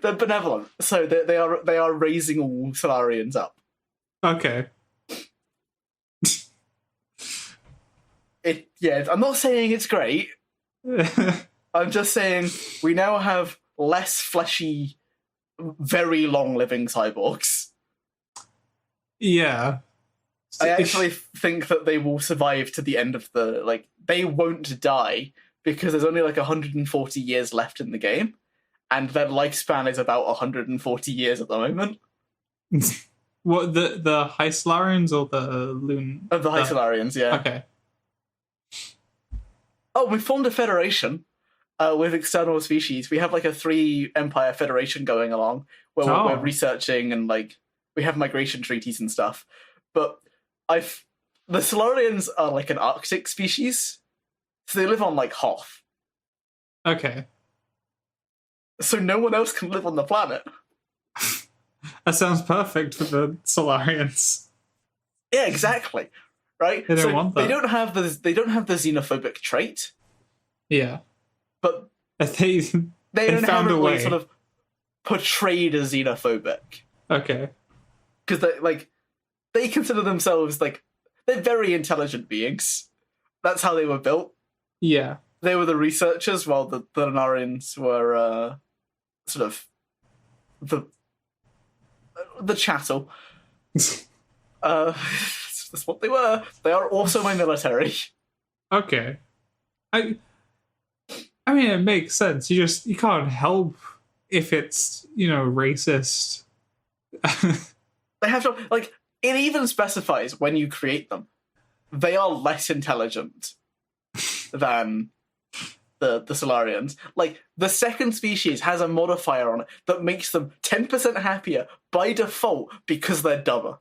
They're benevolent, so they are raising all Solarians up. Okay. I'm not saying it's great. I'm just saying we now have less fleshy, very long-living cyborgs. Yeah. I actually think that they will survive to the end of they won't die because there's only 140 years left in the game, and their lifespan is about 140 years at the moment. What, the High Solarians or the Loon? The High Solarians, yeah. Okay. Oh, we formed a federation with external species. We have a 3-empire federation going along where we're researching and we have migration treaties and stuff. But the Solarians are an Arctic species, so they live on Hoth. Okay. So no one else can live on the planet. That sounds perfect for the Solarians. Yeah, exactly. Right? They don't want that. They don't have the xenophobic trait. Yeah. But they found a way. Sort of portrayed as xenophobic. Okay. Because they consider themselves they're very intelligent beings. That's how they were built. Yeah. They were the researchers while the Lunarians were sort of the chattel. That's what they were. They are also my military. Okay. I mean, it makes sense. You can't help if it's, racist. They have to, it even specifies when you create them, they are less intelligent than the Solarians. The second species has a modifier on it that makes them 10% happier by default because they're dumber.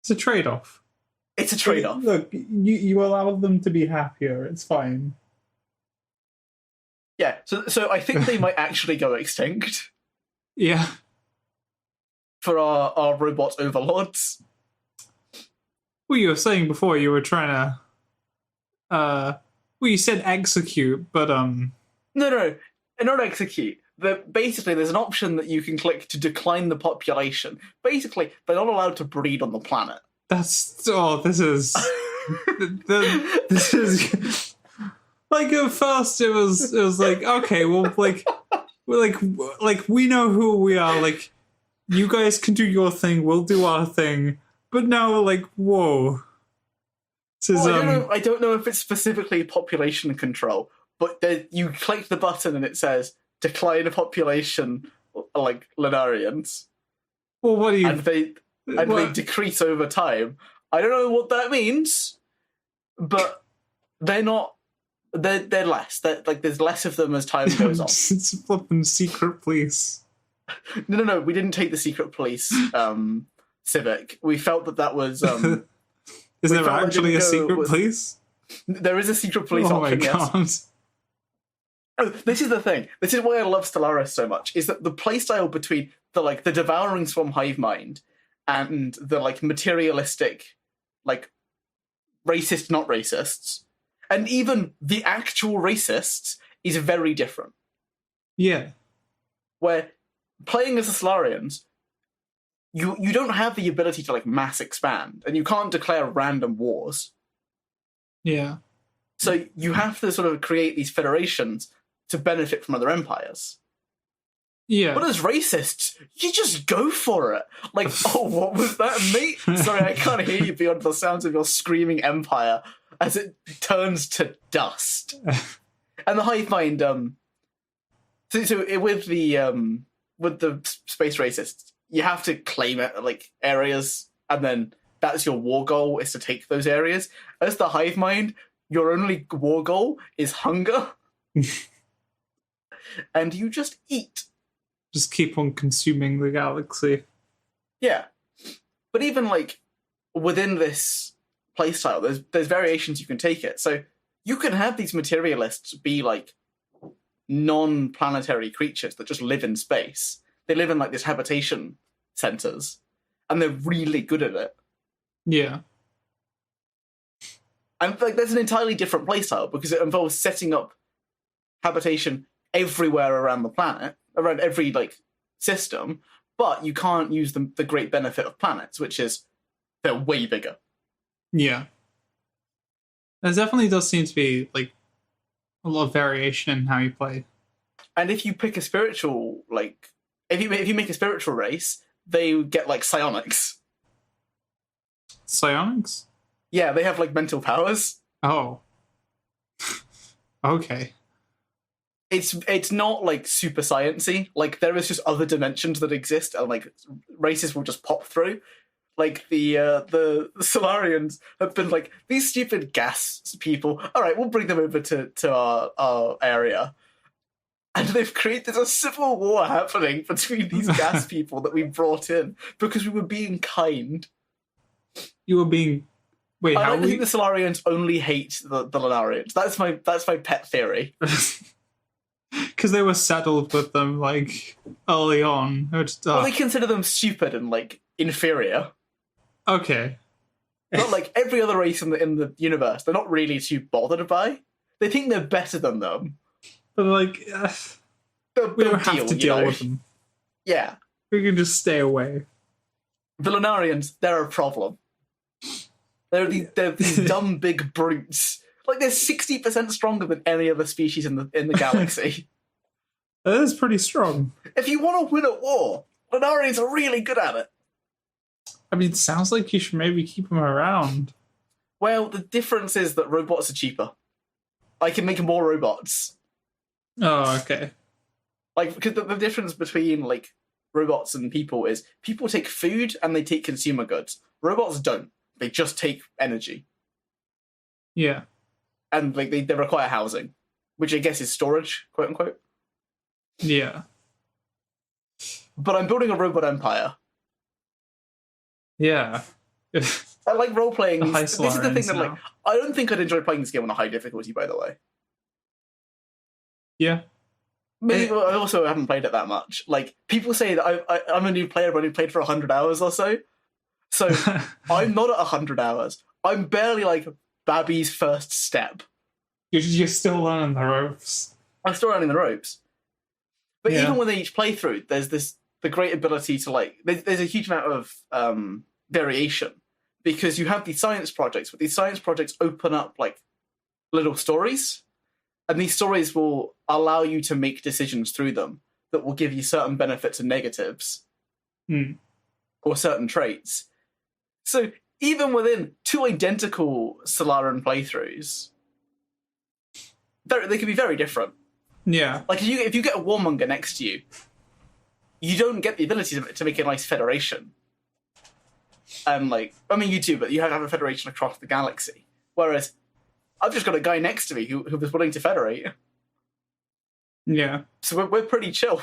It's a trade-off. It's a trade-off. Look, you allow them to be happier. It's fine. Yeah, so I think they might actually go extinct. Yeah. For our robot overlords. Well, you were saying before you were trying to... you said execute, but... No, not execute. Basically, there's an option that you can click to decline the population. Basically, they're not allowed to breed on the planet. This is... this is... at first it was okay, well, we know who we are, you guys can do your thing, we'll do our thing, but now, whoa. This is, I don't know if it's specifically population control, but you click the button and it says, decline a population, Lunarians. Well, what do you... And they decrease over time. I don't know what that means, but they're not... They're less. There's less of them as time goes on. It's flipping secret police. No. We didn't take the secret police civic. We felt that was. Is there actually a secret police? There is a secret police option. Oh my god! Yes. Oh, this is the thing. This is why I love Stellaris so much. Is that the playstyle between the devouring swarm hive mind and the materialistic, racist not racists. And even the actual racists is very different. Yeah. Where playing as the Solarians, you don't have the ability to mass expand, and you can't declare random wars. Yeah. So you have to sort of create these federations to benefit from other empires. Yeah. But as racists, you just go for it. Like, oh, what was that, mate? Sorry, I can't hear you beyond the sounds of your screaming empire as it turns to dust. And the hive mind, so with the space racists, you have to claim it, like, areas, and then that's your war goal, is to take those areas. As the hive mind, your only war goal is hunger. And you just eat. Just keep on consuming the galaxy. Yeah. But even, like, within this playstyle, there's variations you can take it. So you can have these materialists be, like, non-planetary creatures that just live in space. They live in, like, these habitation centers, and they're really good at it. Yeah. And, like, there's an entirely different playstyle because it involves setting up habitation everywhere around the planet, around every, like, system, but you can't use the great benefit of planets, which is they're way bigger. Yeah. There definitely does seem to be, like, a lot of variation in how you play. And if you pick a spiritual, like, if you make a spiritual race, they get, like, psionics. Psionics? Yeah, they have, like, mental powers. Oh. Okay. It's not, like, super science-y. Like, there is just other dimensions that exist, and, like, races will just pop through. Like, the Solarians have been like, these stupid gas people, all right, we'll bring them over to our area. And they've created a civil war happening between these gas people that we brought in because we were being kind. You were being... Wait, I think the Solarians only hate the Lunarians. That's my pet theory. Because they were settled with them, like, early on. Well, they consider them stupid and, like, inferior. Okay. Not like every other race in the universe. They're not really too bothered by. They think they're better than them. But, like, we don't have to deal with them. Yeah. We can just stay away. The Lunarians, they're a problem. They're these dumb big brutes. Like, they're 60% stronger than any other species in the galaxy. That is pretty strong. If you want to win a war, Lunarians are really good at it. I mean, it sounds like you should maybe keep them around. Well, the difference is that robots are cheaper. I can make more robots. Oh, okay. Like, because the difference between, like, robots and people is people take food and they take consumer goods. Robots don't. They just take energy. Yeah. And, like, they require housing, which I guess is storage, quote unquote. Yeah. But I'm building a robot empire. Yeah. I like role-playing. This is the thing that, like, now. I don't think I'd enjoy playing this game on a high difficulty, by the way. Yeah. Maybe I also haven't played it that much. Like, people say that I'm a new player, but I've only played for 100 hours or so. So, I'm not at 100 hours. I'm barely, like, Babby's first step. You're still learning the ropes. I'm still learning the ropes. But Yeah. even with each playthrough, there's the great ability to, like... There's a huge amount of variation. Because you have these science projects, but these science projects open up, like, little stories. And these stories will allow you to make decisions through them that will give you certain benefits and negatives. Or certain traits. So even within two identical Solaran playthroughs, they can be very different. Yeah. Like, if you get a warmonger next to you, you don't get the ability to make a nice federation. And, like, I mean, you do, but you have to have a federation across the galaxy. Whereas, I've just got a guy next to me who was willing to federate. Yeah. So we're pretty chill.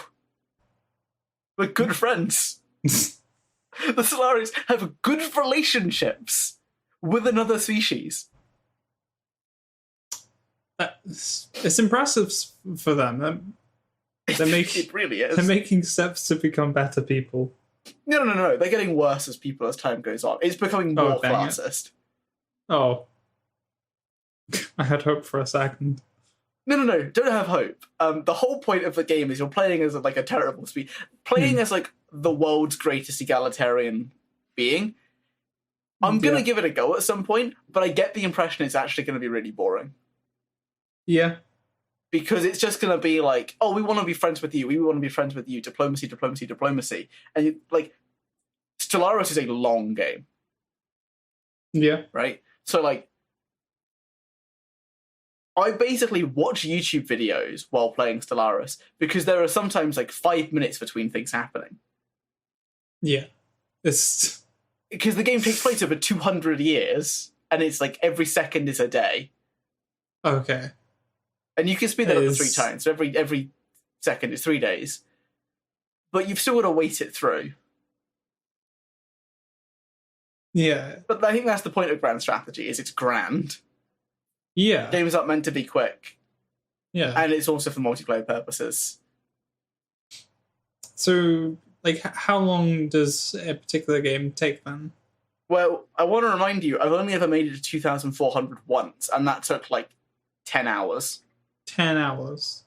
We're good friends. The Solarians have good relationships with another species. It's impressive for them. They're making, it really is. They're making steps to become better people. No. They're getting worse as people as time goes on. It's becoming more classist. Oh. I had hope for a second. No. Don't have hope. The whole point of the game is you're playing as, like, a terrible species. Playing as, like, the world's greatest egalitarian being. I'm going to give it a go at some point, but I get the impression it's actually going to be really boring. Yeah. because it's just going to be like, oh, we want to be friends with you, we want to be friends with you, diplomacy, diplomacy, diplomacy. And, like, Stellaris is a long game. Yeah. Right? So, like, I basically watch YouTube videos while playing Stellaris because there are sometimes, like, 5 minutes between things happening. Yeah. It's... Because the game takes place over 200 years, and it's, like, every second is a day. Okay. And you can speed that up to 3 times. So every second is 3 days. But you've still got to wait it through. Yeah. But I think that's the point of grand strategy, is it's grand. Yeah. Games aren't meant to be quick. Yeah. And it's also for multiplayer purposes. So, like, how long does a particular game take, then? Well, I want to remind you, I've only ever made it to 2,400 once, and that took, like, 10 hours. 10 hours.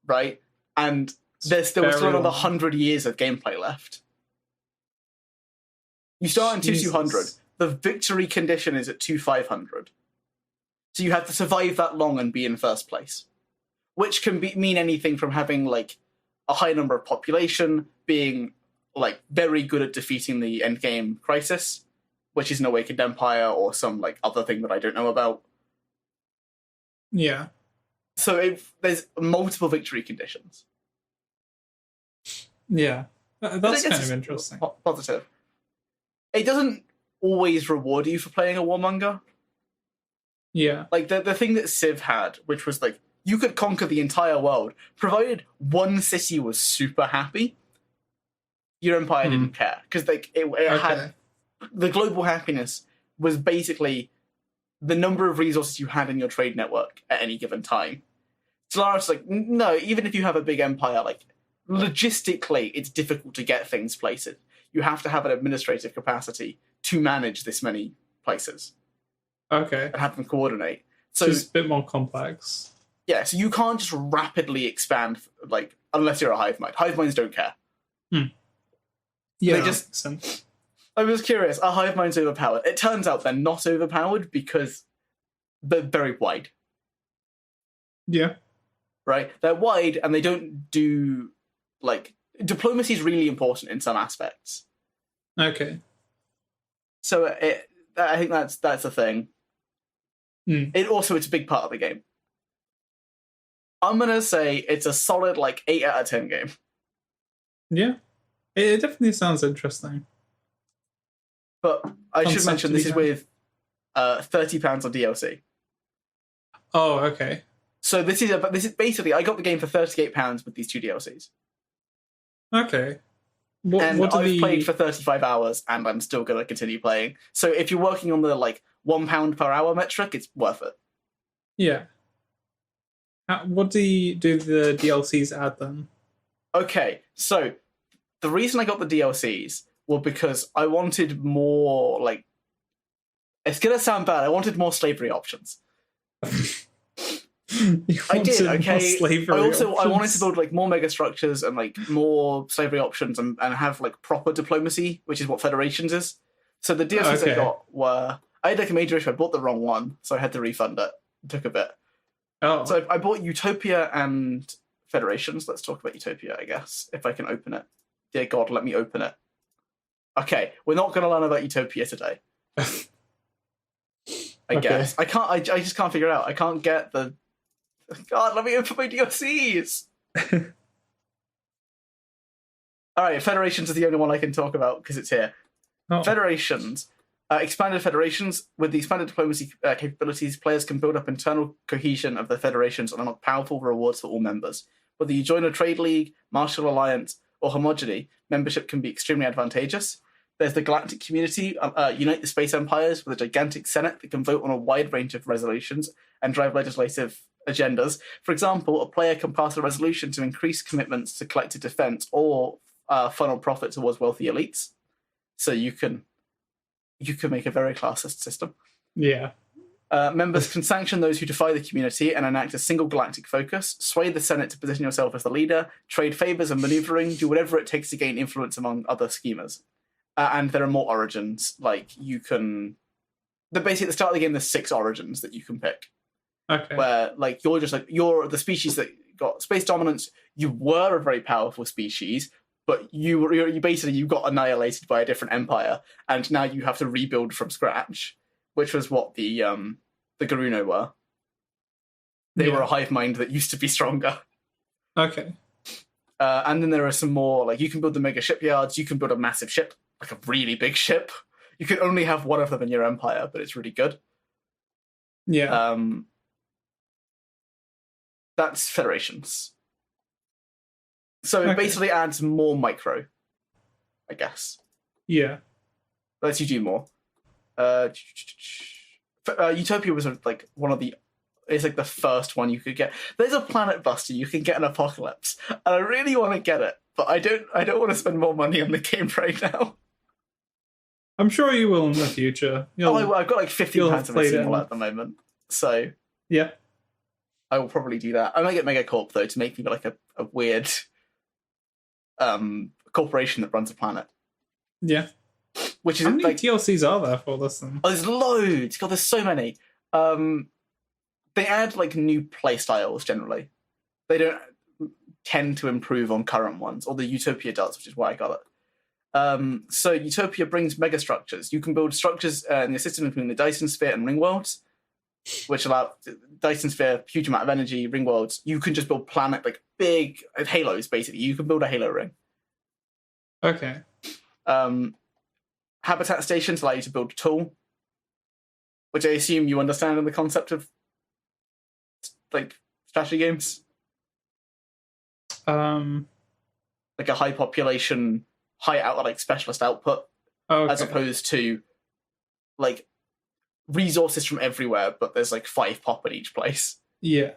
Right? And there was still another 100 years of gameplay left. You start in 2,200. The victory condition is at 2,500. So you have to survive that long and be in first place. Which can mean anything from having, like, a high number of population, being, like, very good at defeating the endgame crisis, which is an awakened empire or some, like, other thing that I don't know about. Yeah. So there's multiple victory conditions. Yeah. That's kind of interesting. Positive. It doesn't always reward you for playing a warmonger. Yeah. Like, the thing that Civ had, which was, like, you could conquer the entire world, provided one city was super happy, your empire didn't care. Because, like, it had... The global happiness was basically the number of resources you had in your trade network at any given time. Stellaris, like, no, even if you have a big empire, like, logistically, it's difficult to get things places. You have to have an administrative capacity to manage this many places. Okay. And have them coordinate. So it's a bit more complex. Yeah, so you can't just rapidly expand, like, unless you're a hive mind. Hive minds don't care. Yeah, they just... I was curious, are hive minds overpowered? It turns out they're not overpowered because they're very wide. Yeah. Right? They're wide, and they don't do, like... Diplomacy is really important in some aspects. Okay. So I think that's a thing. It's a big part of the game. I'm going to say it's a solid, like, 8 out of 10 game. Yeah. It definitely sounds interesting. But I should mention this is with £30 on DLC. Oh, okay. So this is basically, I got the game for £38 with these 2 DLCs. Okay. I've played for 35 hours, and I'm still going to continue playing. So if you're working on the, like, £1 per hour metric, it's worth it. Yeah. What do the DLCs add, then? Okay, so the reason I got the DLCs was because I wanted more, like... It's going to sound bad, I wanted more slavery options. I did, okay. I wanted to build, like, more mega structures and, like, more slavery options and have, like, proper diplomacy, which is what Federations is. So the DLCs I got were... I had, like, a major issue. I bought the wrong one, so I had to refund it. It took a bit. Oh. So I bought Utopia and Federations. Let's talk about Utopia, I guess, if I can open it. Dear God, let me open it. Okay, we're not going to learn about Utopia today. I guess. I just can't figure it out. I can't get the... God, let me open my DLCs! Alright, Federations is the only one I can talk about, because it's here. Oh. Federations. Expanded Federations. With the expanded diplomacy capabilities, players can build up internal cohesion of their federations and unlock powerful rewards for all members. Whether you join a trade league, martial alliance, or homogeny, membership can be extremely advantageous. There's the Galactic Community, unite the space empires with a gigantic senate that can vote on a wide range of resolutions and drive legislative agendas. For example, a player can pass a resolution to increase commitments to collective defense or funnel profit towards wealthy elites. So you can make a very classist system. Yeah. Members can sanction those who defy the community and enact a single galactic focus, sway the Senate to position yourself as the leader, trade favors and maneuvering, do whatever it takes to gain influence among other schemers. And there are more origins. Like, you can... Basically, at the start of the game, there's 6 origins that you can pick. Okay. Where like you're the species that got space dominance. You were a very powerful species, but you basically got annihilated by a different empire, and now you have to rebuild from scratch, which was what the Garuno were. They were a hive mind that used to be stronger. Okay. And then there are some more, like you can build the mega shipyards, you can build a massive ship, like a really big ship. You can only have one of them in your empire, but it's really good. Yeah. That's federations. So it basically adds more micro, I guess. Yeah. Lets you do more. Utopia was like one of the... It's like the first one you could get. There's a Planet Buster you can get in Apocalypse, and I really want to get it, but I don't want to spend more money on the game right now. I'm sure you will in the future. I've got like £15 of it at the moment, so yeah, I will probably do that. I might get Megacorp though to make me like a weird corporation that runs a planet. Yeah, which is how many DLCs are there for this thing? Oh, there's loads. God, there's so many. They add like new play styles generally. They don't tend to improve on current ones, or the Utopia does, which is why I got it. So Utopia brings megastructures. You can build structures in the system including the Dyson Sphere and Ring Worlds, which allow Dyson Sphere, huge amount of energy, Ring Worlds. You can just build planet, like big halos, basically. You can build a halo ring. Okay. Habitat stations allow you to build a tool, which I assume you understand in the concept of like strategy games. Like a high population, high out like specialist output, as opposed to like resources from everywhere, but there's like 5 pop at each place. Yeah,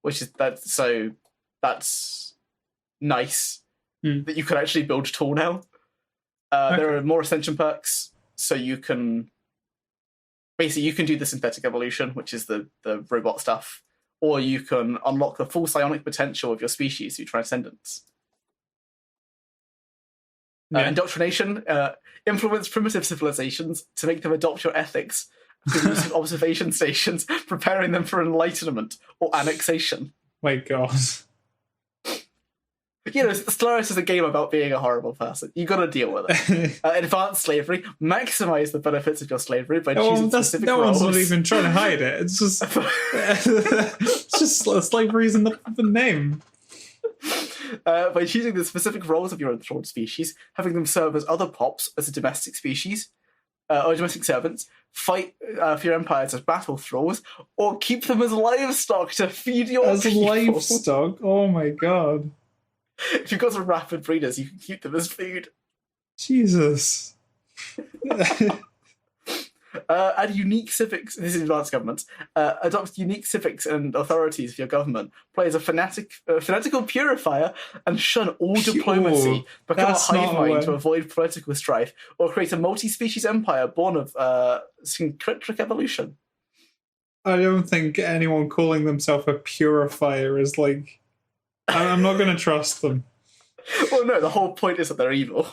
which is that's nice that you can actually build a tool now. There are more ascension perks, so you can do the synthetic evolution, which is the robot stuff, or you can unlock the full psionic potential of your species through transcendence. Indoctrination, influence primitive civilizations to make them adopt your ethics through the use of observation stations, preparing them for enlightenment or annexation. My God. Stellaris is a game about being a horrible person. You got to deal with it. Advanced slavery, maximize the benefits of your slavery by choosing specific roles. No one's not even trying to hide it. It's just, it's just slavery's in the name. By choosing the specific roles of your enthralled species, having them serve as other pops as a domestic species, or domestic servants, fight for your empires as battle thralls, or keep them as livestock to feed your people. As livestock? Oh my God. If you've got some rapid breeders, you can keep them as food. Jesus. Add unique civics. This is advanced governments. Adopt unique civics and authorities for your government. Play as a fanatical purifier and shun all diplomacy. Become a hive mind to avoid political strife, or create a multi-species empire born of syncretic evolution. I don't think anyone calling themselves a purifier is like... I'm not going to trust them. Well, no, the whole point is that they're evil.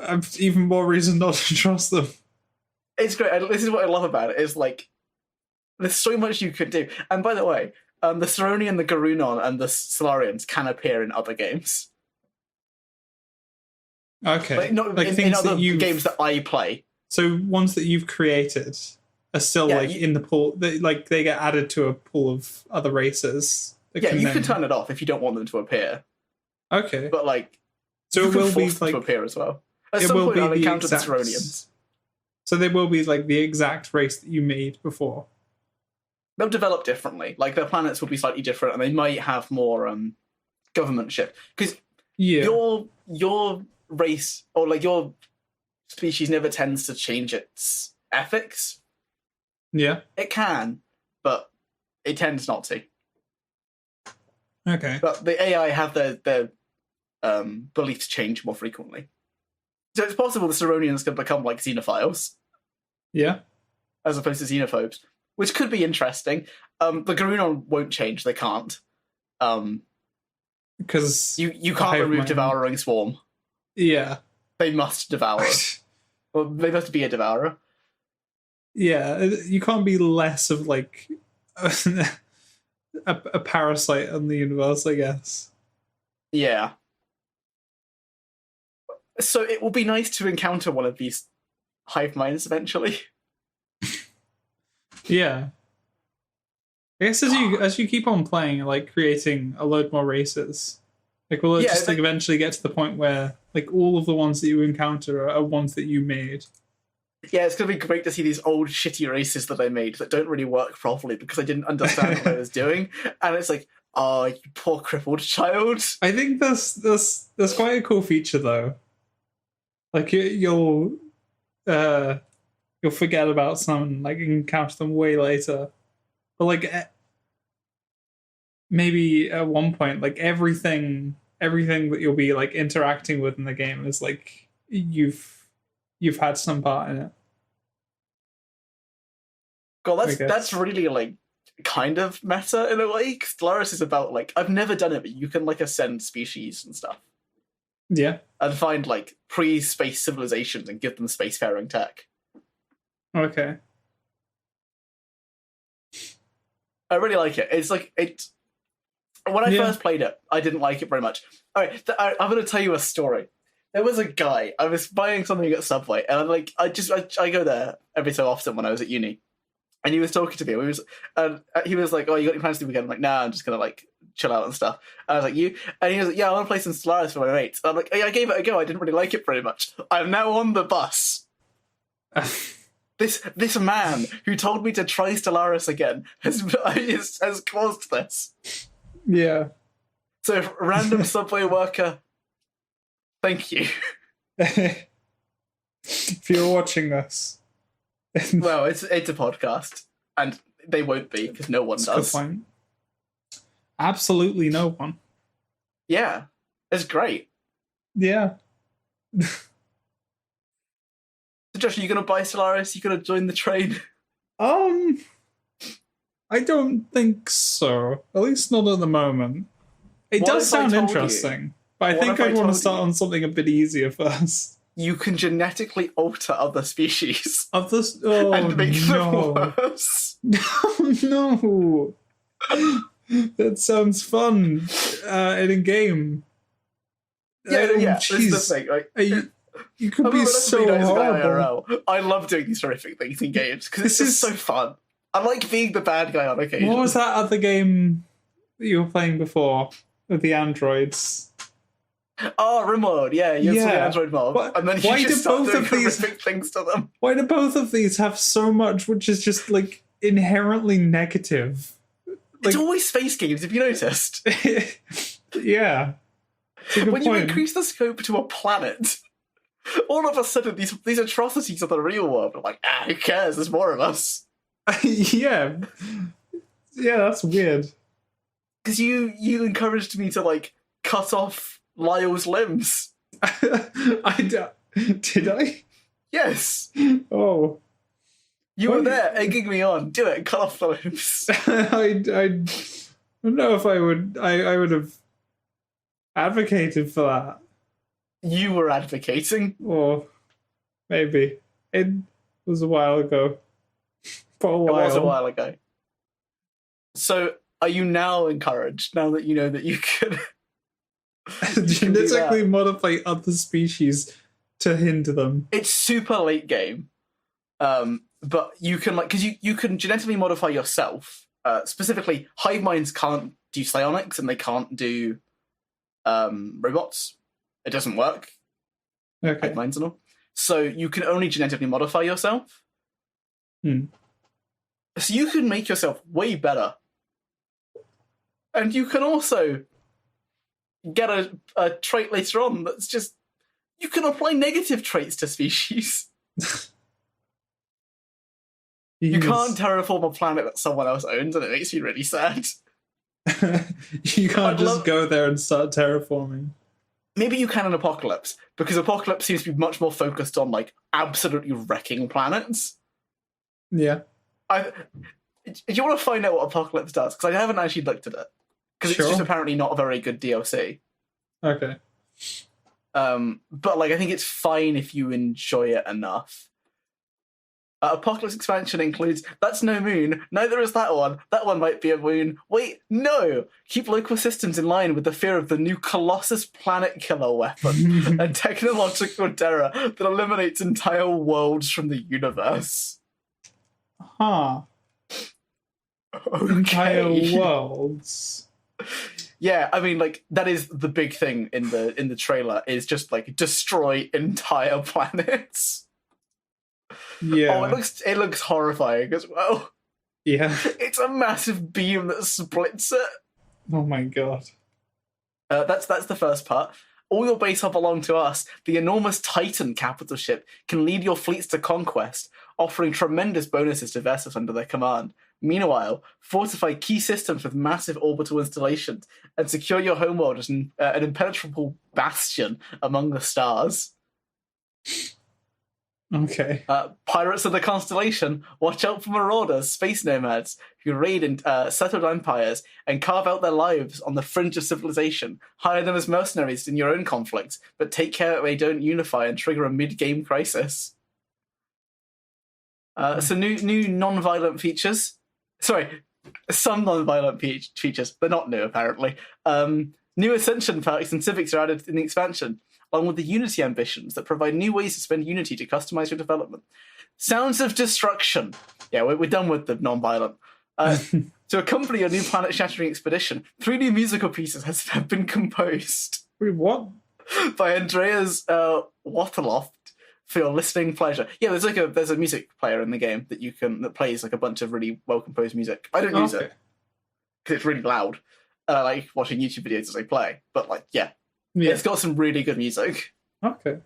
I've even more reason not to trust them. It's great. This is what I love about it. Is like there's so much you could do. And by the way, the Ceronian, the Garunon, and the Solarians can appear in other games. Okay, like, not like in other games that I play. So ones that you've created are still in the pool. They get added to a pool of other races. Yeah, you can turn it off if you don't want them to appear. Okay, but like, so you it will be them to appear as well. At it some will point, be I'll the encounter the exact. Ceronians. So they will be like the exact race that you made before. They'll develop differently. Like their planets will be slightly different, and they might have more government shift. Because your race or like your species never tends to change its ethics. Yeah, it can, but it tends not to. Okay, but the AI have their beliefs change more frequently. So it's possible the Ceronians can become like xenophiles. Yeah. As opposed to xenophobes, which could be interesting. The Garunon won't change, they can't. Because you can't remove Devouring Swarm. Yeah. They must devour. Well, they must be a devourer. Yeah, you can't be less of like a parasite on the universe, I guess. Yeah. So it will be nice to encounter one of these hive minds eventually. Yeah. I guess as you keep on playing, like creating a load more races, like will it just like eventually get to the point where like all of the ones that you encounter are ones that you made? Yeah, it's going to be great to see these old shitty races that I made that don't really work properly because I didn't understand what I was doing. And it's like, oh, you poor crippled child. I think there's quite a cool feature though. Like you'll forget about some, like encounter them way later. But like maybe at one point, like everything that you'll be like interacting with in the game is like you've had some part in it. God, that's really like kind of meta in a way. Stellaris is about like I've never done it, but you can like ascend species and stuff. Yeah, and find like pre-space civilizations and give them spacefaring tech. Okay. I really like it. It's like it. When I first played it, I didn't like it very much. All right, I'm going to tell you a story. There was a guy. I was buying something at Subway, and I'm like, I go there every so often when I was at uni, and he was talking to me. He was like, "Oh, you got any plans to do weekend?" I'm like, "Nah, I'm just gonna like chill out and stuff." And I was like, "You?" And he was like, "Yeah, I want to play some Stellaris for my mates." And I'm like, "I gave it a go. I didn't really like it very much. I'm now on the bus." This man who told me to try Stellaris again has caused this. Yeah. So, random Subway worker, thank you. If you're watching this. Well, it's a podcast, and they won't be, because no one does. Good point. Absolutely no one. Yeah, it's great. Yeah. So, Josh, are you going to buy Stellaris? Are you going to join the train? I don't think so. At least not at the moment. It does sound interesting, but I think I'd want to start on something a bit easier first. You can genetically alter other species. And make them worse. No. That sounds fun in a game. Yeah. This is the thing. Like, you could be so horrible. I love doing these horrific things in games because it's just so fun. I like being the bad guy on occasion. What was that other game that you were playing before with the androids? Oh, RimWorld, yeah, you have the android mob, and then you just start doing horrific things to them. Why do both of these have so much which is just like inherently negative? It's always space games, have you noticed? Yeah. When you increase the scope to a planet, all of a sudden these atrocities are the real world. I'm like, who cares? There's more of us. Yeah, that's weird. Because you encouraged me to like cut off Lyle's limbs. Did I? Yes. Oh, you were there egging me on. Do it. Cut off the limbs. I don't know if I would. I would have advocated for that. You were advocating, or maybe it was a while ago. For a while. It was a while ago. So, are you now encouraged, now that you know that you can genetically modify other species to hinder them? It's super late game, but you can because you can genetically modify yourself. Specifically, hive minds can't do psionics and they can't do robots. It doesn't work. Okay. Hive minds and all. So you can only genetically modify yourself. So you can make yourself way better. And you can also get a trait later on that's just... You can apply negative traits to species. You can't terraform a planet that someone else owns, and it makes me really sad. You can't go there and start terraforming. Maybe you can in Apocalypse, because Apocalypse seems to be much more focused on, like, absolutely wrecking planets. Yeah. Do you want to find out what Apocalypse does? Because I haven't actually looked at it. Because it's just apparently not a very good DLC. Okay. But, like, I think it's fine if you enjoy it enough. Apocalypse expansion includes That's No Moon, neither is that one might be a moon. Wait, no! Keep local systems in line with the fear of the new Colossus planet killer weapon, a technological terror that eliminates entire worlds from the universe. Huh. Okay. Entire worlds. Yeah, I mean, like, that is the big thing in the trailer, is just, like, destroy entire planets. Yeah. Oh, it looks horrifying as well. Yeah. It's a massive beam that splits it. Oh my god. That's the first part. All your base will belong to us. The enormous Titan capital ship can lead your fleets to conquest, offering tremendous bonuses to vessels under their command. Meanwhile, fortify key systems with massive orbital installations and secure your homeworld as an impenetrable bastion among the stars. Okay. Pirates of the Constellation, watch out for marauders, space nomads, who raid settled empires and carve out their lives on the fringe of civilization. Hire them as mercenaries in your own conflicts, but take care that they don't unify and trigger a mid-game crisis. So new non-violent features. Sorry, some non-violent features. They're not new, apparently. New Ascension perks and civics are added in the expansion, along with the Unity ambitions that provide new ways to spend Unity to customize your development. Sounds of Destruction. Yeah, we're done with the non-violent. To accompany your new planet-shattering expedition, 3 new musical pieces have been composed. Wait, what? By Andreas Waterloft for your listening pleasure. Yeah, there's a music player in the game that plays like a bunch of really well-composed music. I don't use it because it's really loud. I like watching YouTube videos as I play, but like, yeah. It's got some really good music. Okay.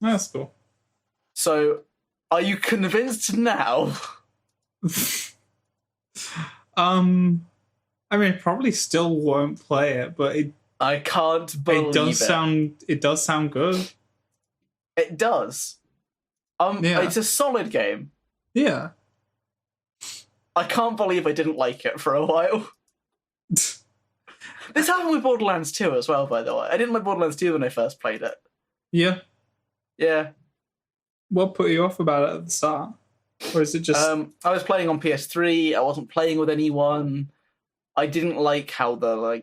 That's cool. So, are you convinced now? I mean, I probably still won't play it, but I can't believe it does sound good. It does. It's a solid game. Yeah. I can't believe I didn't like it for a while. This happened with Borderlands 2 as well, by the way. I didn't like Borderlands 2 when I first played it. Yeah. Yeah. What put you off about it at the start? Or is it just... I was playing on PS3. I wasn't playing with anyone. I didn't like how the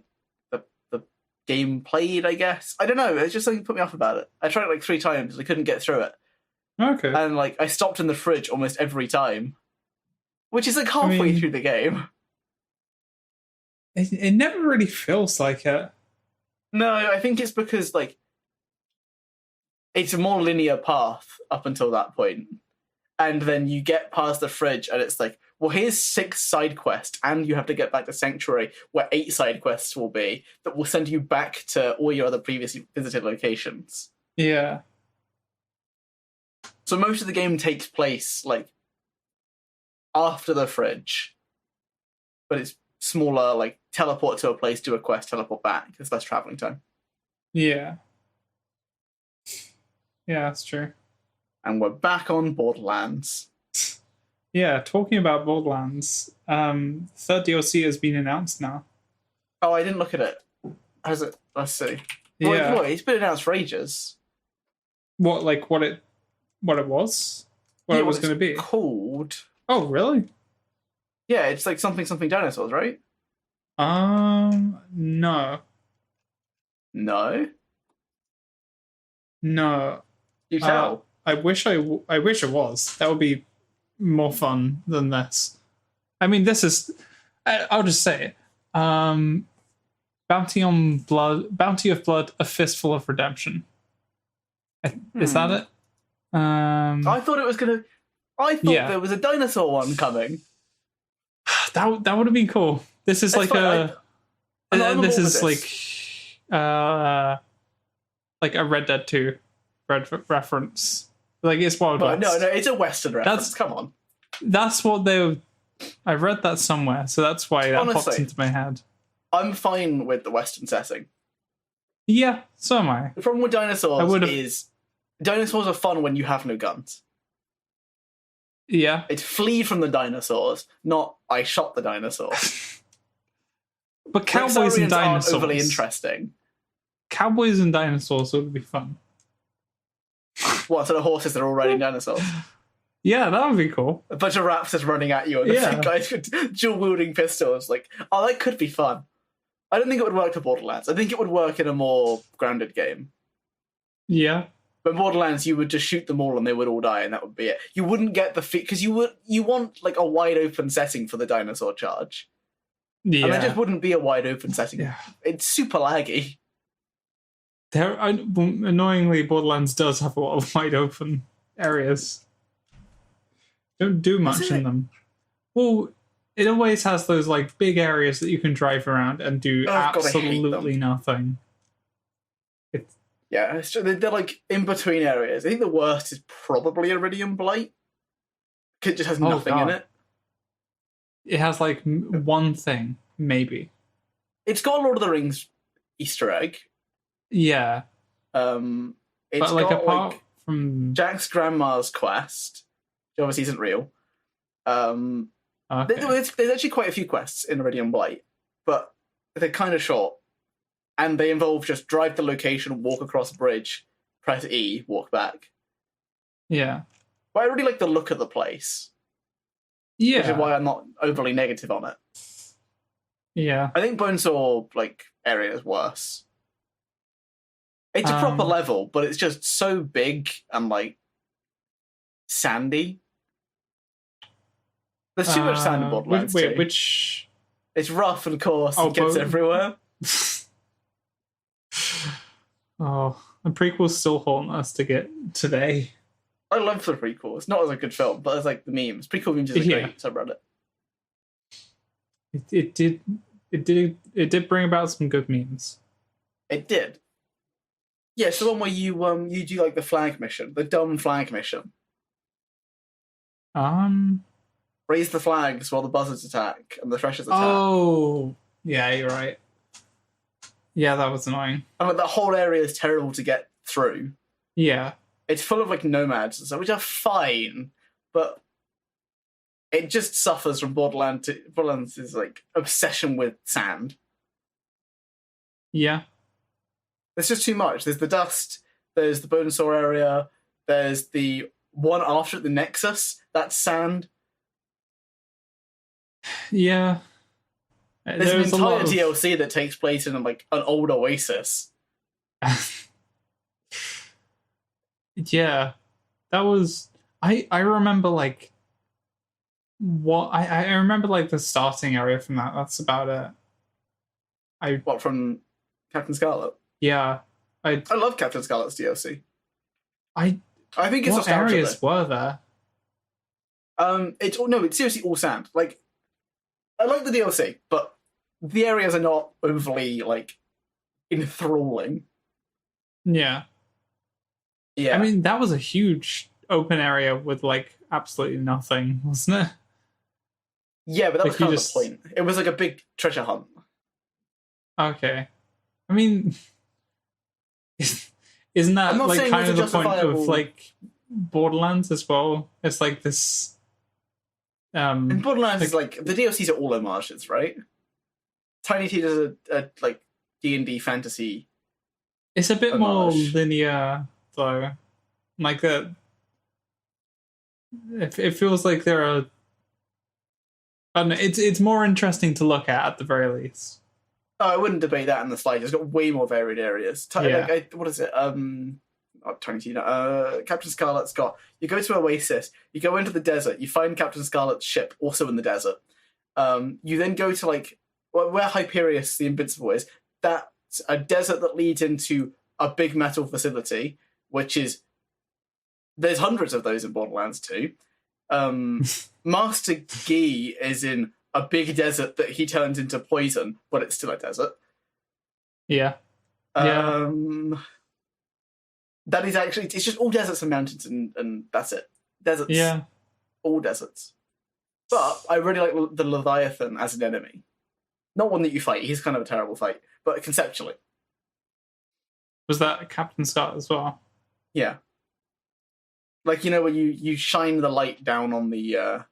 game played, I guess. I don't know. It's just something that put me off about it. I tried it like 3 times. I couldn't get through it. Okay. And like I stopped in the fridge almost every time. Which is like halfway through the game. It never really feels like it. No, I think it's because, like, it's a more linear path up until that point. And then you get past the fridge and it's like, well, here's 6 side quests and you have to get back to Sanctuary where 8 side quests will be that will send you back to all your other previously visited locations. Yeah. So most of the game takes place, like, after the fridge. But it's smaller, like, teleport to a place, do a quest, teleport back. It's less traveling time. Yeah. Yeah, that's true. And we're back on Borderlands. Yeah, talking about Borderlands, third DLC has been announced now. Oh, I didn't look at it. Has it? Let's see. Yeah. Boy, it's been announced for ages. What it was? What it was going to be? Called. Oh, really? Yeah, it's like something dinosaurs, right? No. No? No. You tell. I wish it was. That would be more fun than this. I mean, this is... I'll just say it. Bounty of Blood, A Fistful of Redemption. Is that it? I thought it was going to... I thought there was a dinosaur one coming. That would have been cool. This is like a Red Dead 2 reference. Like it's Wild West. No, it's a Western reference. Come on. That's what I read that somewhere, so that's why that popped into my head. I'm fine with the Western setting. Yeah, so am I. The problem with dinosaurs is dinosaurs are fun when you have no guns. Yeah. It's flee from the dinosaurs, not I shot the dinosaur. But cowboys and dinosaurs aren't overly interesting. Cowboys and dinosaurs would be fun. What, so the horses that are all riding dinosaurs? Yeah, that would be cool. A bunch of raptors running at you, and the guys with dual-wielding pistols. Like, oh, that could be fun. I don't think it would work for Borderlands. I think it would work in a more grounded game. Yeah. But Borderlands, you would just shoot them all and they would all die, and that would be it. You wouldn't get the because you want like a wide open setting for the dinosaur charge. Yeah. And there just wouldn't be a wide open setting. Yeah. It's super laggy. Annoyingly, Borderlands does have a lot of wide open areas. Don't do much in them. Well, it always has those like big areas that you can drive around and do absolutely nothing. Yeah, they're like in between areas. I think the worst is probably Iridium Blight. It just has nothing in it. It has like one thing, maybe. It's got a Lord of the Rings Easter egg. Yeah. It's but like got apart from Jack's grandma's quest, which obviously isn't real. Okay. There's actually quite a few quests in Iridium Blight, but they're kind of short. And they involve just drive the location, walk across a bridge, press E, walk back. Yeah. But I really like the look of the place. Yeah. Which is why I'm not overly negative on it. Yeah. I think Bonesaw, like, area is worse. It's a proper level, but it's just so big and, like, sandy. There's too much sand in Borderlands too. Which... It's rough and coarse and gets everywhere. Oh, the prequels still haunt us to get today. I love the prequels. Not as a good film, but as like the memes. Prequel memes is a great subreddit. It did bring about some good memes. It did. Yeah, it's the one where you do like the flag mission, the dumb flag mission. Raise the flags while the buzzards attack and the threshers attack. Oh, yeah, you're right. Yeah, that was annoying. And like, the whole area is terrible to get through. Yeah. It's full of like nomads and stuff, which are fine, but it just suffers from Borderlands' like obsession with sand. Yeah. There's just too much. There's the dust, there's the Bonesaw area, there's the one after the Nexus, that's sand. Yeah. There's an entire DLC that takes place in like an old oasis. Yeah, that was. I remember like what I remember like the starting area from that. That's about it. What from Captain Scarlet? Yeah, I love Captain Scarlet's DLC. I think it's what areas were there? It's seriously all sand. Like, I like the DLC, but the areas are not overly like enthralling. Yeah. Yeah. I mean, that was a huge open area with like absolutely nothing, wasn't it? Yeah, but that was kind of the point. It was like a big treasure hunt. Okay. I mean, isn't that like kind of the point of like Borderlands as well? It's like this. And Borderlands is like the DLCs are all homages, right? Tiny T does a like D&D fantasy. It's a bit more linear though. Like it feels like there are. I don't know. It's more interesting to look at the very least. Oh, I wouldn't debate that in the slightest. It's got way more varied areas. What is it? Captain Scarlet's got. You go to Oasis. You go into the desert. You find Captain Scarlet's ship, also in the desert. You then go to like where Hyperius the Invincible is. That's a desert that leads into a big metal facility, which is there's hundreds of those in Borderlands 2. Master Guy is in a big desert that he turns into poison, but it's still a desert. Yeah. That is actually, it's just all deserts and mountains, and that's it. Deserts. Yeah. All deserts. But I really like the Leviathan as an enemy. Not one that you fight, he's kind of a terrible fight, but conceptually. Was that Captain Scott as well? Yeah. Like, you know, when you shine the light down on the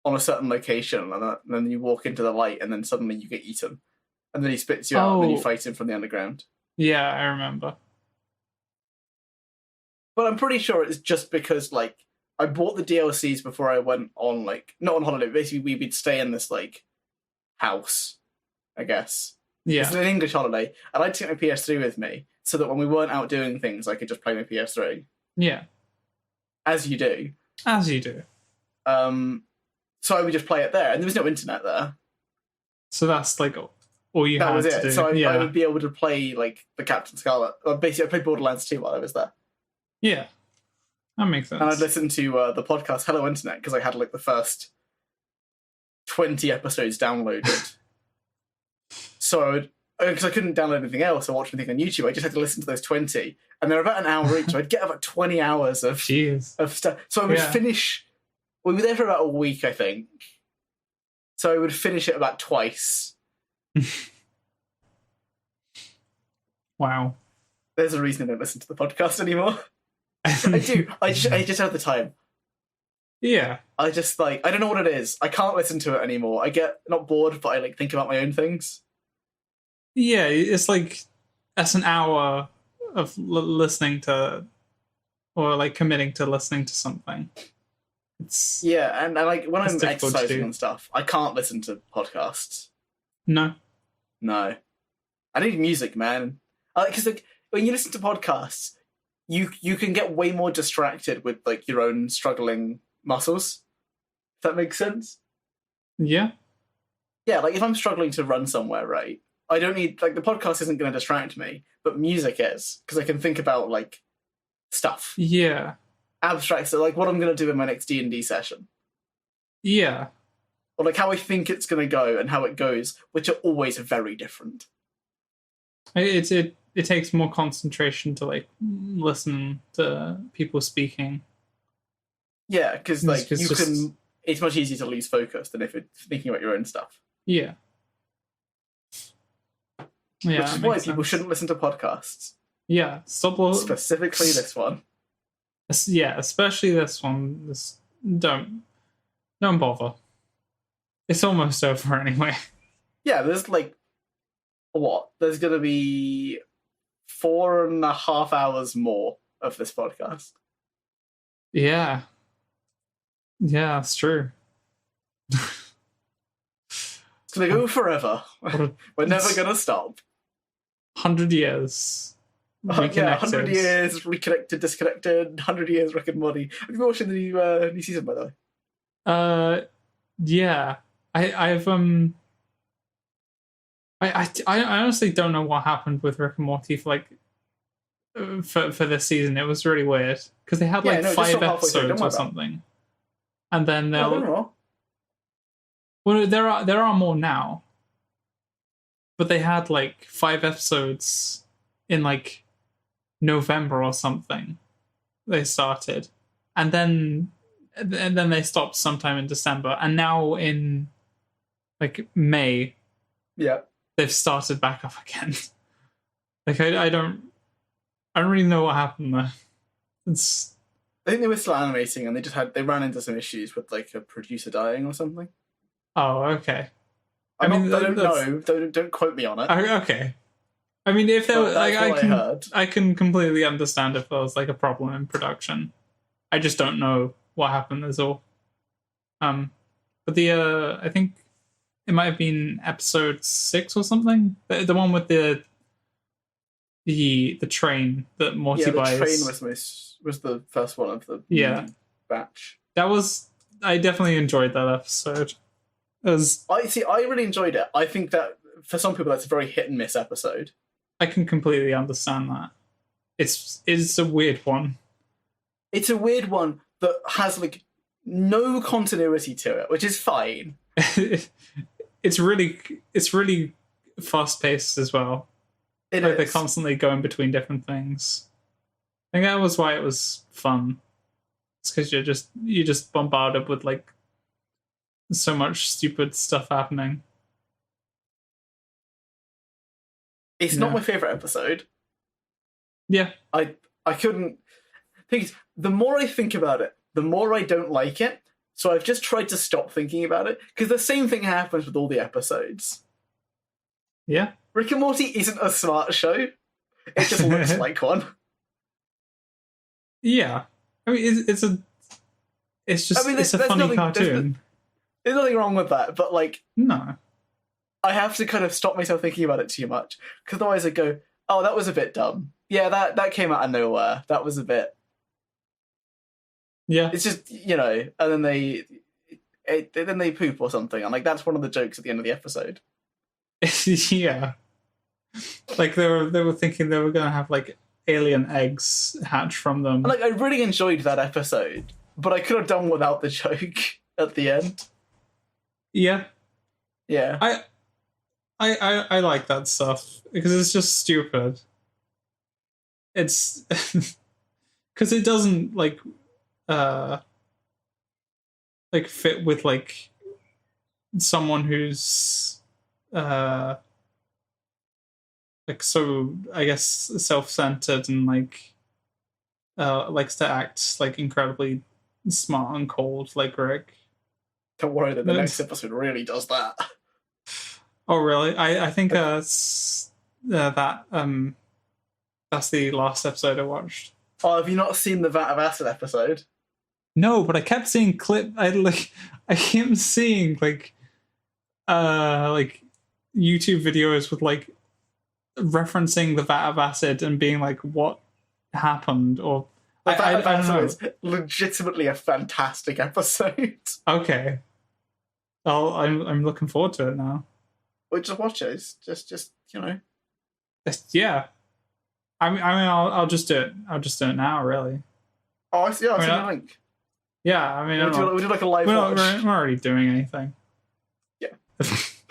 on a certain location, and then you walk into the light, and then suddenly you get eaten. And then he spits you out, and then you fight him from the underground. Yeah, I remember. But I'm pretty sure it's just because, like, I bought the DLCs before I went on, like, not on holiday. Basically, we'd stay in this like house, I guess. Yeah. It's an English holiday, and I'd take my PS3 with me so that when we weren't out doing things, I could just play my PS3. Yeah. As you do. As you do. So I would just play it there, and there was no internet there. So that's like all you that had was it. to do. So I would be able to play like the Captain Scarlet. Basically, I played Borderlands 2 while I was there. Yeah. That makes sense. And I'd listen to the podcast Hello Internet because I had like the first 20 episodes downloaded. So I would, because I couldn't download anything else or watch anything on YouTube, I just had to listen to those 20. And they're about an hour each, so I'd get about 20 hours of stuff. So I would finish. We were there for about a week, I think. So I would finish it about twice. Wow. There's a reason I don't listen to the podcast anymore. I do. I just have the time. Yeah. I just like, I don't know what it is. I can't listen to it anymore. I get not bored, but I like think about my own things. Yeah, it's like that's an hour of listening to, or like committing to listening to something. It's and like when I'm exercising and stuff, I can't listen to podcasts. No. I need music, man. Because like when you listen to podcasts, you can get way more distracted with like your own struggling muscles. If that makes sense. Yeah. Yeah, like if I'm struggling to run somewhere, right? I don't need like the podcast isn't going to distract me, but music is because I can think about like stuff. Yeah. Abstract, so like what I'm going to do in my next D&D session. Yeah. Or like how I think it's going to go and how it goes, which are always very different. It takes more concentration to like listen to people speaking. Yeah, because like you can. It's much easier to lose focus than if it's thinking about your own stuff. Yeah. Yeah, which is why people shouldn't listen to podcasts. Yeah, specifically this one. Yeah, especially this one. Don't bother. It's almost over anyway. Yeah, there's like what? There's gonna be 4.5 hours more of this podcast. Yeah. Yeah, that's true. It's gonna go forever. We're never gonna stop. 100 years. ReConnected. 100 years, ReConnected, DisConnected, 100 years, Rick and Morty. Have you been watching the new season, by the way? Yeah. I honestly don't know what happened with Rick and Morty for this season. It was really weird because they had 5 episodes or something, and then well, there are more now, but they had 5 episodes in November or something. They started, and then they stopped sometime in December, and now in May, they've started back up again. I don't really know what happened there. I think they were still animating, and they ran into some issues with a producer dying or something. Oh, okay. I don't know. Don't quote me on it. Okay. I mean, if there was, I can completely understand if there was a problem in production. I just don't know what happened. Is all. But I think it might have been episode 6 or something. The one with the train that Morty buys. The train was the first one of the batch. I definitely enjoyed that episode. I really enjoyed it. I think that for some people that's a very hit and miss episode. I can completely understand that. It's a weird one. It's a weird one that has no continuity to it, which is fine. It's really fast paced as well. They're constantly going between different things. I think that was why it was fun. It's because you're just bombarded with so much stupid stuff happening. It's not my favorite episode. Yeah. I couldn't. The more I think about it, the more I don't like it. So I've just tried to stop thinking about it, because the same thing happens with all the episodes. Yeah. Rick and Morty isn't a smart show. It just looks like one. Yeah. I mean, It's just it's a funny cartoon. There's nothing wrong with that, but like no. I have to kind of stop myself thinking about it too much, because otherwise I go, oh, that was a bit dumb. Yeah, that came out of nowhere. That was a bit... Yeah. It's just, and then they poop or something, and like that's one of the jokes at the end of the episode. Yeah. Like they were thinking they were going to have like alien eggs hatch from them. And, like I really enjoyed that episode, but I could have done without the joke at the end. Yeah. Yeah. I like that stuff because it's just stupid. It's because it doesn't like fit with like someone who's like so I guess self-centered and like likes to act like incredibly smart and cold like Rick. Don't worry that the next episode really does that. Oh really? I think that's the last episode I watched. Oh, have you not seen the Vat of Acid episode? No, but I kept seeing I kept seeing like YouTube videos with like referencing the Vat of Acid and being like, what happened? Or the Vat of Acid is legitimately a fantastic episode. Okay. I'm looking forward to it now. Well, just watch it. It's just yeah. I mean, I'll just do it. I'll just do it now, really. Oh, I see. I'll send you a link. Yeah, I mean, we do like a live watch. We're already doing anything. Yeah. If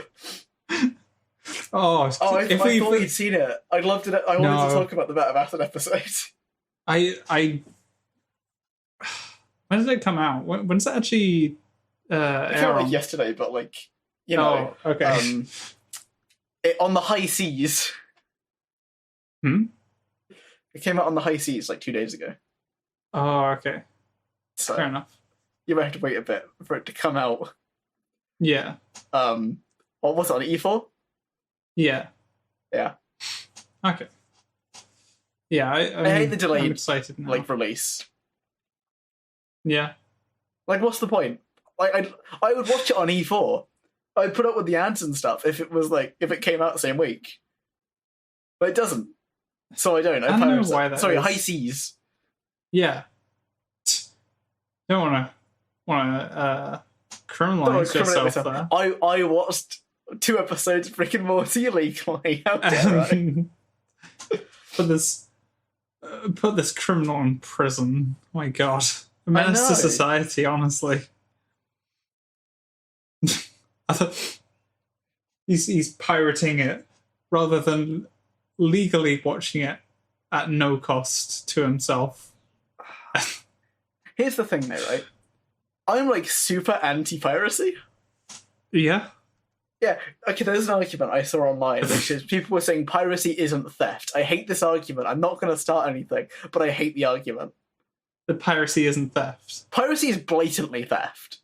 I thought you'd seen it. I'd love to. I wanted to talk about the Vat of Acid episode. I. When did it come out? When's that actually? It came out like yesterday, but like Oh, okay. On the high seas. It came out on the high seas like 2 days ago. Oh, okay. So fair enough. You might have to wait a bit for it to come out. Yeah. What was it, on E4? Yeah. Yeah. Okay. Yeah, I hate the delayed I'm excited now. like release. Yeah. Like, what's the point? Like, I would watch it on E4. I'd put up with the ads and stuff if it came out the same week. But it doesn't. So I don't. I don't know why that is. High seas. Yeah. Don't want to criminalize yourself there. I watched 2 episodes of Rick and Morty illegally. How dare I? Put this criminal in prison. Oh my God. A menace to society, honestly. He's pirating it rather than legally watching it at no cost to himself. Here's the thing though, right? I'm like super anti-piracy. Yeah? Yeah, okay, there's an argument I saw online, which is people were saying piracy isn't theft. I hate this argument. I'm not going to start anything, but I hate the argument. The piracy isn't theft. Piracy is blatantly theft.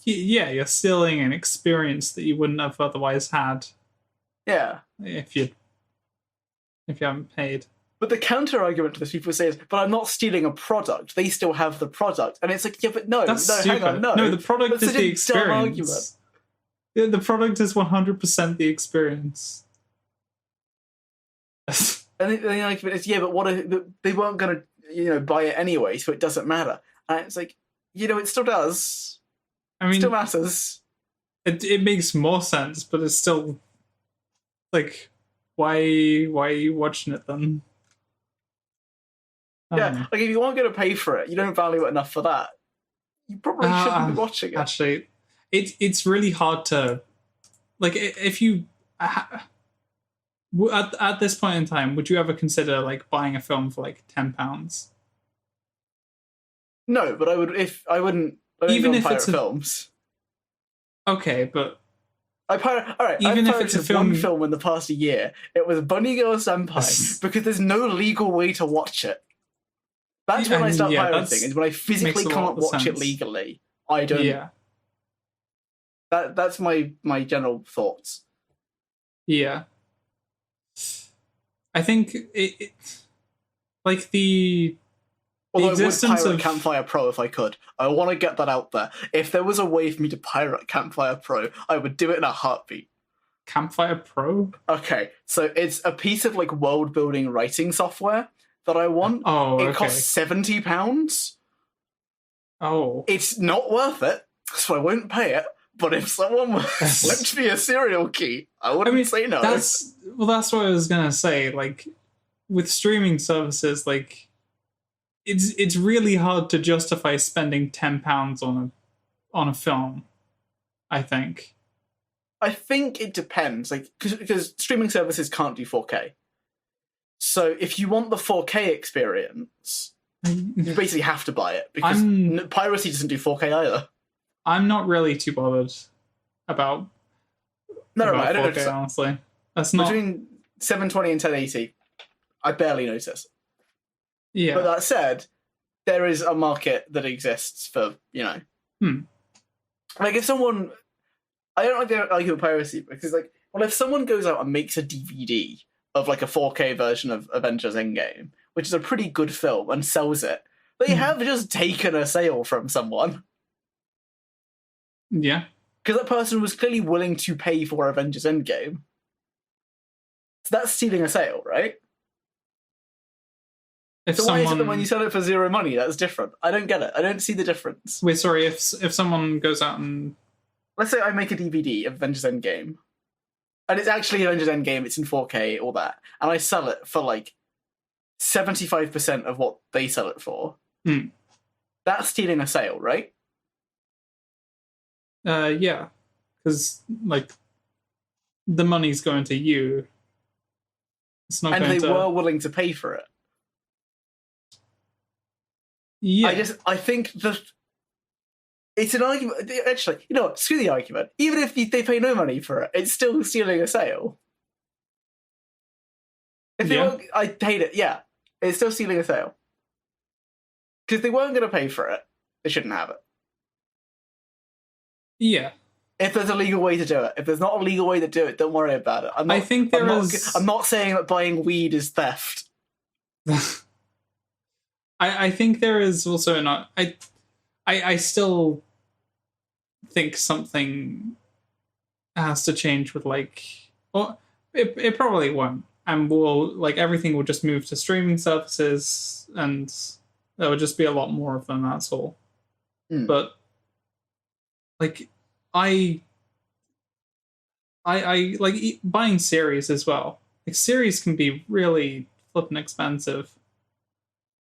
Yeah, you're stealing an experience that you wouldn't have otherwise had. Yeah. If you haven't paid. But the counter argument to this, people say, is, but I'm not stealing a product. They still have the product. And it's like, yeah, but no, hang on, no. No, the product is the experience. Yeah, the product is 100% the experience. And the argument is, yeah, but what if they weren't going to, buy it anyway, so it doesn't matter. And it's like, it still does. I mean, it still matters. It makes more sense, but it's still like, why are you watching it then? Yeah, like if you aren't going to pay for it, you don't value it enough for that. You probably shouldn't be watching it. Actually, it's really hard to, like, if you at this point in time, would you ever consider like buying a film for like £10? No, but I would if I wouldn't. Even if it's films. Okay, but all right. Even if it's a film, one film in the past year, it was Bunny Girl Senpai because there's no legal way to watch it. That's when I start pirating. Is when I physically can't watch it legally. I don't. Yeah. That's my general thoughts. Yeah. I think it like the Although I would pirate Campfire Pro if I could. I want to get that out there. If there was a way for me to pirate Campfire Pro, I would do it in a heartbeat. Campfire Pro? Okay, so it's a piece of like world-building writing software that I want. It costs £70. Oh. It's not worth it, so I won't pay it. But if someone slipped me a serial key, I wouldn't say no. That's what I was gonna say. Like, with streaming services, like, it's really hard to justify spending £10 on a film. I think it depends, like, because streaming services can't do 4K. So if you want the 4K experience, you basically have to buy it, because piracy doesn't do 4K either. I'm not really too bothered about I don't 4K, honestly. That's not between 720 and 1080. I barely notice. Yeah. But that said, there is a market that exists for, like, if someone, I don't like the argument of piracy, because, like, well, if someone goes out and makes a DVD of, like, a 4K version of Avengers Endgame, which is a pretty good film, and sells it, they have just taken a sale from someone. Yeah. Because that person was clearly willing to pay for Avengers Endgame. So that's stealing a sale, right? Why is it that when you sell it for zero money, that's different? I don't get it. I don't see the difference. Wait, sorry, if someone goes out and... Let's say I make a DVD of Avengers Endgame, and it's actually Avengers Endgame, it's in 4K, all that, and I sell it for, like, 75% of what they sell it for. That's stealing a sale, right? Yeah, because, like, the money's going to you. It's not. And they were willing to pay for it. Yeah, I think that it's an argument. Actually, you know what? Screw the argument. Even if they pay no money for it, it's still stealing a sale. If they weren't, I hate it. Yeah, it's still stealing a sale. Because they weren't going to pay for it, they shouldn't have it. Yeah. If there's a legal way to do it. If there's not a legal way to do it, don't worry about it. I'm not saying that buying weed is theft. I think there is also not... I still think something has to change with, like... Well, it probably won't. And everything will just move to streaming services, and there will just be a lot more of them, that's all. But... like, I like buying series as well. Like, series can be really flippin' expensive.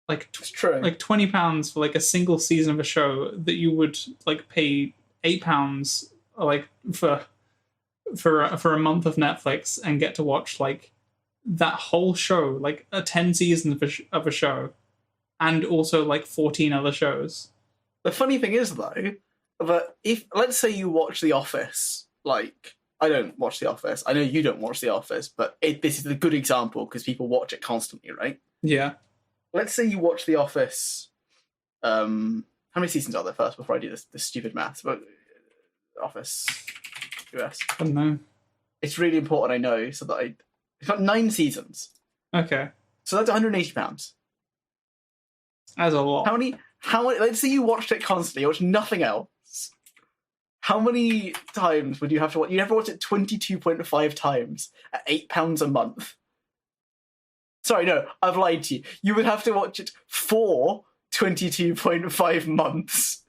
Like, it's true. Like £20 for, like, a single season of a show that you would, like, pay £8 like for a month of Netflix and get to watch, like, that whole show, like a 10 seasons of a show, and also like 14 other shows. The funny thing is, though, that if, let's say you watch The Office, like, I don't watch The Office. I know you don't watch The Office, but this is a good example because people watch it constantly, right? Yeah. Let's say you watch The Office. How many seasons are there first before I do this stupid maths? But Office US. I don't know. It's really important I know so that it's got 9 seasons. Okay. So that's £180. That's a lot. How many? Let's say you watched it constantly. You watched nothing else. How many times would you have to watch? You'd have to watch it 22.5 times at £8 a month. Sorry, no, I've lied to you. You would have to watch it for 22.5 months.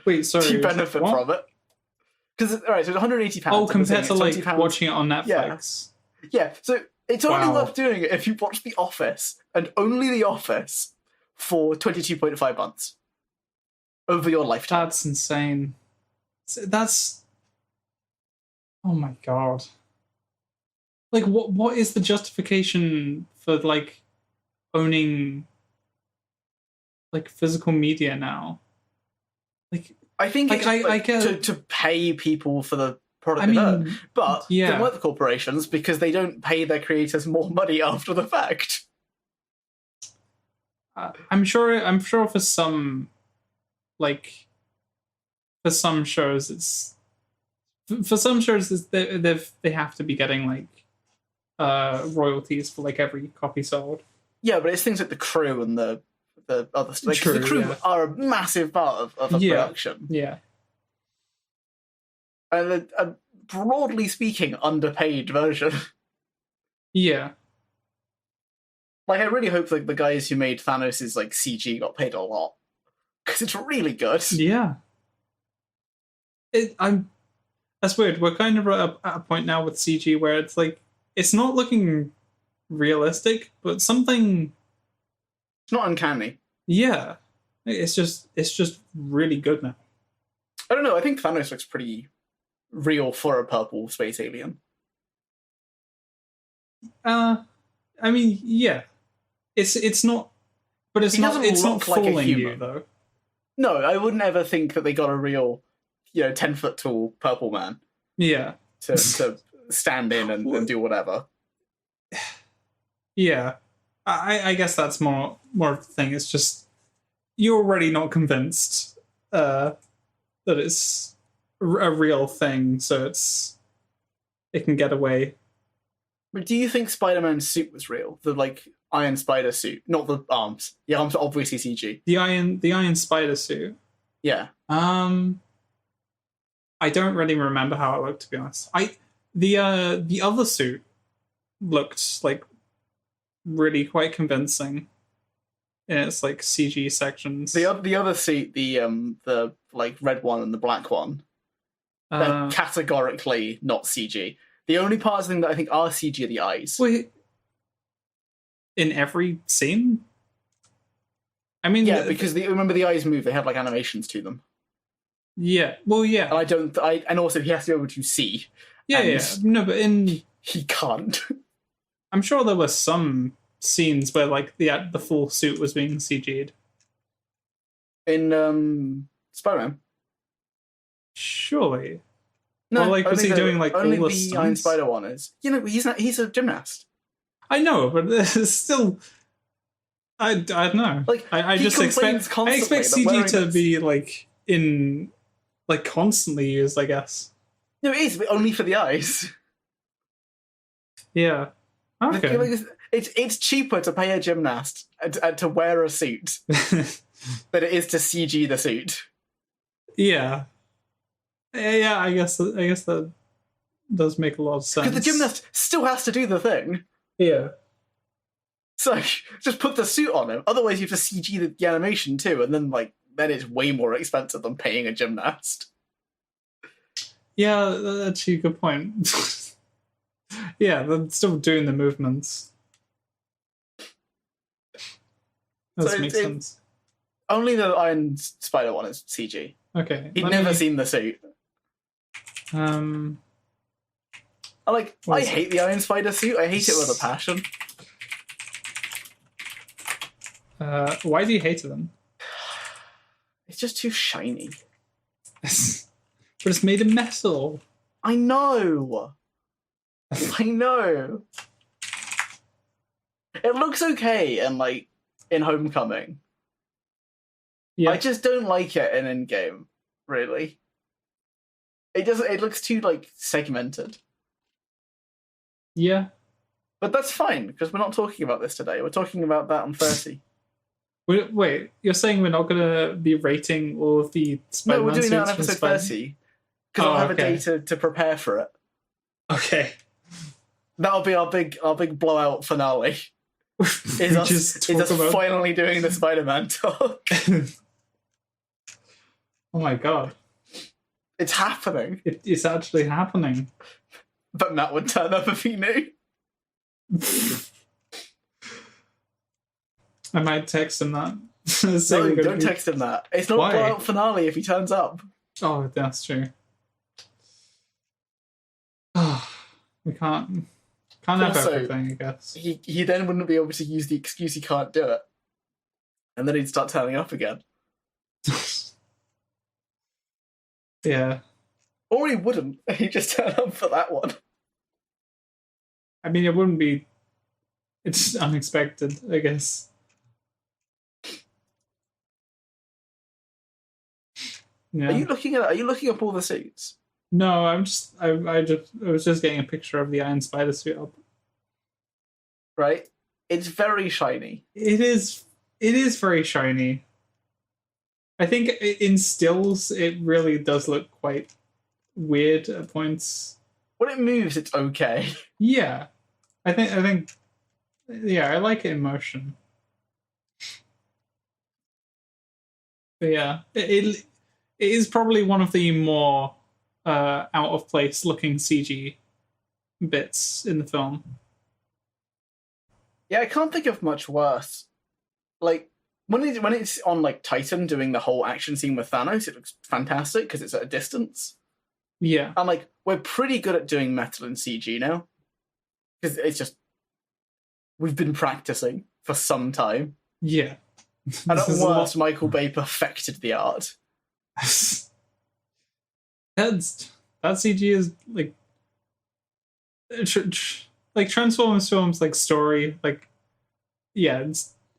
Wait, sorry. To benefit from it. Because, alright, so it's £180. Oh, compared to, like, watching it on Netflix. Yeah, so it's only worth doing it if you watch The Office, and only The Office, for 22.5 months. Over your lifetime. That's insane. That's... Oh my god. Like, what is the justification for, like, owning, like, physical media now? Like, I think it's to pay people for the product they earn. But they work for corporations because they don't pay their creators more money after the fact. I'm sure for some, like, for some shows they have to be getting, like, royalties for, like, every copy sold. Yeah, but it's things like the crew and the the other stuff. Because the crew are a massive part of the production. Yeah. And a broadly speaking, underpaid version. Yeah. Like, I really hope like the guys who made Thanos' like CG got paid a lot. Because it's really good. Yeah. That's weird. We're kind of at a point now with CG where it's like, it's not looking realistic, but something... It's not uncanny. Yeah. It's just really good now. I don't know, I think Thanos looks pretty real for a purple space alien. I mean, yeah. It's not... But it's not fooling you, though. No, I wouldn't ever think that they got a real... 10-foot tall purple man. Yeah. To stand in and do whatever. Yeah. I guess that's more of the thing. It's just, you're already not convinced that it's a real thing, so it can get away. But do you think Spider-Man's suit was real? The, like, Iron Spider suit? Not the arms. The arms are obviously CG. The Iron Spider suit? Yeah. I don't really remember how it looked, to be honest. The other suit looked like really quite convincing in its like CG sections. The other suit, the like red one and the black one, they're categorically not CG. The only parts of them that I think are CG are the eyes. Wait, in every scene? I mean, yeah, because remember the eyes move. They have like animations to them. Yeah, well, yeah. And and also he has to be able to see. Yeah. No, but he can't. I'm sure there were some scenes where like the full suit was being CG'd. In Spider-Man? Surely. No, or like was he doing like only all the stunts? Iron Spider one is. He's a gymnast. I know, but it's still I don't know. Like I just expect CG to be like in like constantly used, I guess. No, it is, but only for the eyes. Yeah. Okay. It's cheaper to pay a gymnast to wear a suit than it is to CG the suit. Yeah. Yeah, I guess that does make a lot of sense. Because the gymnast still has to do the thing. Yeah. So just put the suit on him. Otherwise, you have to CG the animation too, and then it's way more expensive than paying a gymnast. Yeah, that's actually a good point. Yeah, they're still doing the movements. That makes sense. Only the Iron Spider one is CG. Okay. He'd never seen the suit. I hate the Iron Spider suit. I hate it with a passion. Why do you hate them? It's just too shiny. But it's made of metal. I know. I know. It looks okay in Homecoming. Yeah. I just don't like it in Endgame, really. It looks too segmented. Yeah. But that's fine, because we're not talking about this today. We're talking about that on 30. Wait, you're saying we're not going to be rating all of the Spider-Man suits? No, we're doing that on episode 30. Because I'll have a day to prepare for it. Okay. That'll be our big blowout finale. Is us finally doing the Spider-Man talk. Oh my god. It's happening. It's actually happening. But Matt would turn up if he knew. I might text him that. No, don't text him that. It's not a blowout finale if he turns up. Oh, that's true. We can't have everything, I guess. He then wouldn't be able to use the excuse he can't do it. And then he'd start turning up again. Yeah. Or he wouldn't. He'd just turn up for that one. I mean, it wouldn't be... It's unexpected, I guess. Yeah. Are you looking up all the suits? No, I was just getting a picture of the Iron Spider suit up. Right? It's very shiny. It is It is very shiny. I think in stills, it really does look quite weird at points. When it moves, it's okay. Yeah. I think, yeah, I like it in motion. But yeah, it is probably one of the more out of place looking CG bits in the film. Yeah, I can't think of much worse. Like, when it's on, like, Titan doing the whole action scene with Thanos, it looks fantastic because it's at a distance. Yeah. And, like, we're pretty good at doing metal in CG now. Because it's just... We've been practicing for some time. Yeah. And at worst, Michael Bay perfected the art. that CG is, like... like, Transformers films, like, story, like... Yeah,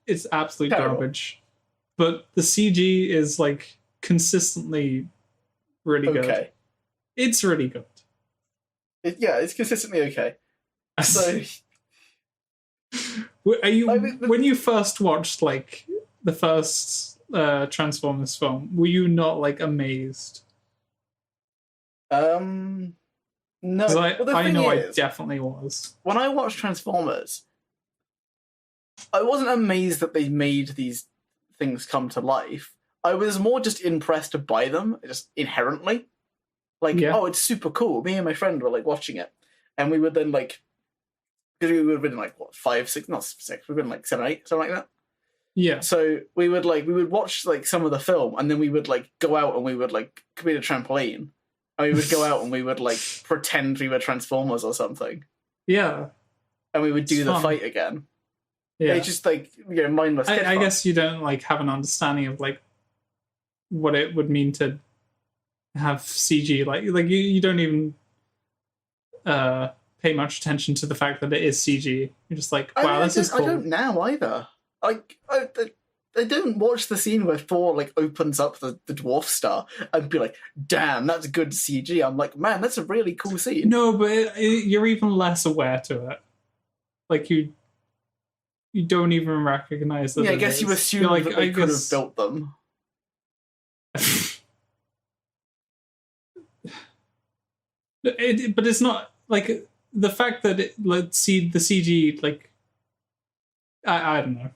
it's absolute garbage. But the CG is, like, consistently really good. It's really good. It's consistently okay. So... Are you when you first watched, like, the first Transformers film, were you not, like, amazed? No. I know I definitely was. When I watched Transformers, I wasn't amazed that they made these things come to life. I was more just impressed by them, just inherently. Like, oh, it's super cool. Me and my friend were, like, watching it. And we would then, like... Because we would have been, like, what, 5, 6... Not 6. We've been, like, 7, 8, something like that. Yeah. So we would watch, like, some of the film, and then we would, like, go out and we would, like, commit a trampoline. And we would go out and we would, like, pretend we were Transformers or something. Yeah. And we would do the fight again. Yeah. It's just, like, mindless. I guess you don't, like, have an understanding of, like, what it would mean to have CG. Like you don't even pay much attention to the fact that it is CG. You're just like, wow, this is cool. I don't now either. Like, I don't watch the scene where Thor, like, opens up the dwarf star and be like, damn, that's good CG. I'm like, man, that's a really cool scene. No, but you're even less aware to it. Like, you don't even recognize that. Yeah, I guess you assume that they could have built them. But it's not, like, the fact that let's see the CG, like, I don't know.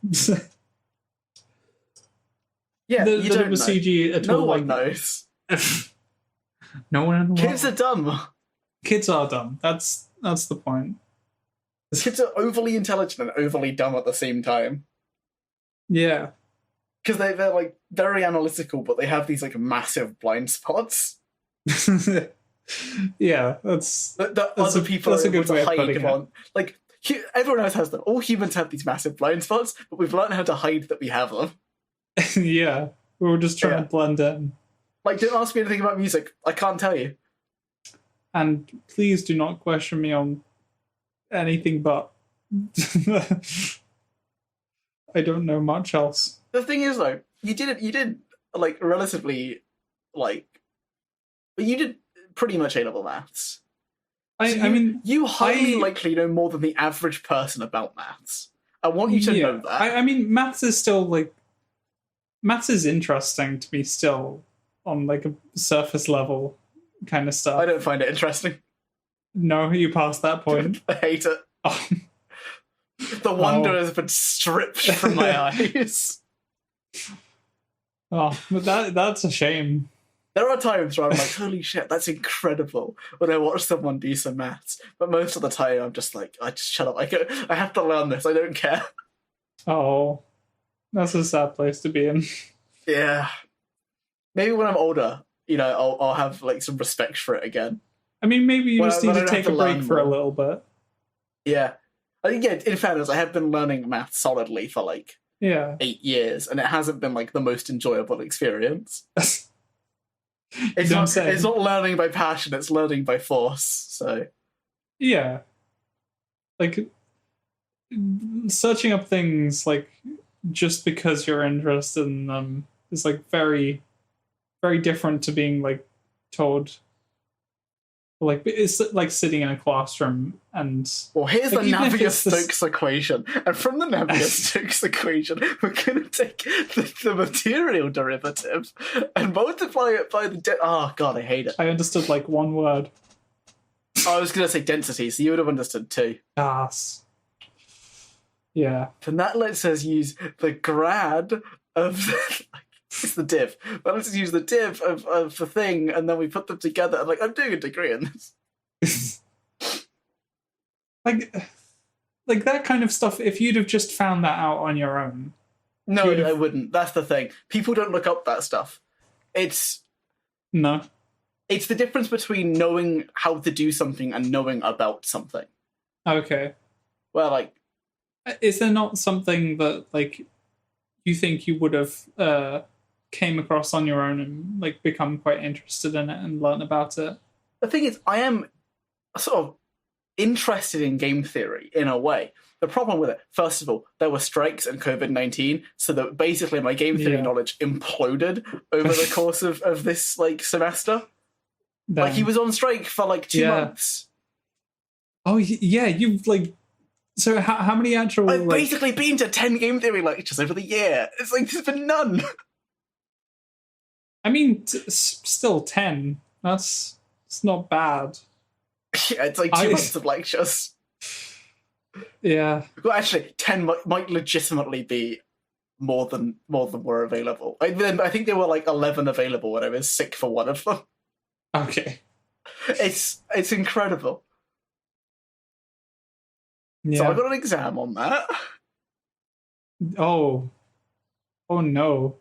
Yeah, that it was know. CG at all. No one knows. No one in the world. Kids are dumb. Kids are dumb. That's the point. Kids are overly intelligent and overly dumb at the same time. Yeah. Because they're, like, very analytical, but they have these, like, massive blind spots. Yeah, that's other people are able to hide on. Like, everyone else has them. All humans have these massive blind spots, but we've learned how to hide that we have them. Yeah, we were just trying to blend in. Like, don't ask me anything about music. I can't tell you. And please do not question me on anything but. I don't know much else. The thing is, though, you did like, relatively, like, you did pretty much A-level maths. I mean, you highly likely know more than the average person about maths. I want you to know that. I mean, maths is still, like, maths is interesting to me still on, like, a surface level kind of stuff. I don't find it interesting. No, you passed that point. I hate it. Oh. The wonder has been stripped from my eyes. Oh, but that's a shame. There are times where I'm like, holy shit, that's incredible, when I watch someone do some maths. But most of the time, I'm just like, I just shut up. I have to learn this. I don't care. Oh, that's a sad place to be in. Yeah. Maybe when I'm older, I'll have, like, some respect for it again. I mean, maybe you just need to take a break for a little bit. Yeah. I think, in fairness, I have been learning maths solidly for, like, 8 years, and it hasn't been, like, the most enjoyable experience. It's not learning by passion, it's learning by force, so... Yeah. Like, searching up things, like, just because you're interested in them is, like, very, very different to being, like, told, Like, it's like sitting in a classroom and... Well, here's the Navier-Stokes equation. And from the Navier-Stokes equation, we're going to take the material derivative and multiply it by the... Oh, God, I hate it. I understood, like, one word. I was going to say density, so you would have understood two. Yes. Yeah. And that lets us use the grad of... It's the div. That lets us use the div of the thing, and then we put them together. And, like, I'm doing a degree in this. like that kind of stuff, if you'd have just found that out on your own. No, I wouldn't. That's the thing. People don't look up that stuff. No. It's the difference between knowing how to do something and knowing about something. Okay. Well, like... Is there not something that, like, you think you would have came across on your own and, like, become quite interested in it and learn about it? The thing is, I am sort of interested in game theory in a way. The problem with it, first of all, there were strikes and COVID-19, so that basically my game theory knowledge imploded over the course of this, like, semester. Damn. Like, he was on strike for, like, 2 months. Oh, yeah, you've, like... So how many actual... I've basically been to 10 game theory lectures over the year. It's like, there's been none. I mean, still 10. It's not bad. Yeah, it's like 2 months of lectures. Yeah. Well, actually, 10 might legitimately be more than were available. I think there were like 11 available, and I was sick for one of them. Okay. It's incredible. Yeah. So I got an exam on that. Oh no.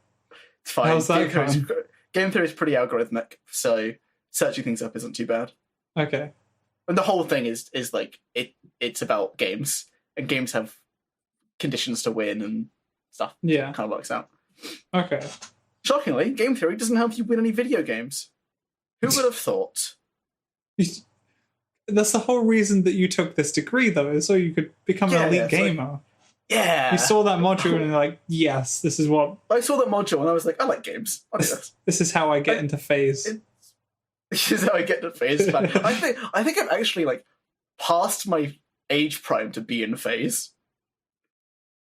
It's fine. How's that game theory is pretty algorithmic, so searching things up isn't too bad. Okay. And the whole thing is like it's about games, and games have conditions to win and stuff. Yeah. Kind of works out. Okay. Shockingly, game theory doesn't help you win any video games. Who would have thought? That's the whole reason that you took this degree, though, is so you could become an elite gamer. Like, yeah. You saw that module and you're like, yes, this is what... I saw that module and I was like, I like games. I'll do this. This is how I get into phase. This is how I get into phase. I think I'm actually, like, past my age prime to be in phase.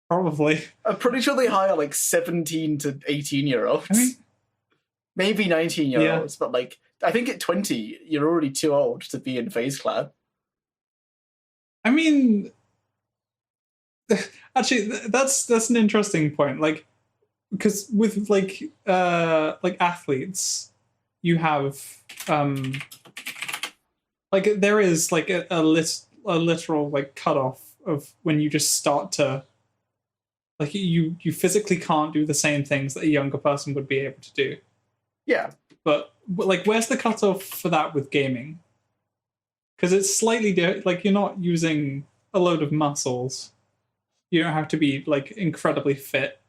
Probably. I'm pretty sure they hire, like, 17 to 18-year-olds. I mean... Maybe 19-year-olds, but, like, I think at 20, you're already too old to be in phase Clan. I mean... Actually, that's an interesting point. Like, because with, like athletes, you have, like, there is, like, a literal, like, cutoff of when you just start to... Like, you physically can't do the same things that a younger person would be able to do. Yeah. But, like, where's the cutoff for that with gaming? Because it's slightly like, you're not using a load of muscles. You don't have to be, like, incredibly fit.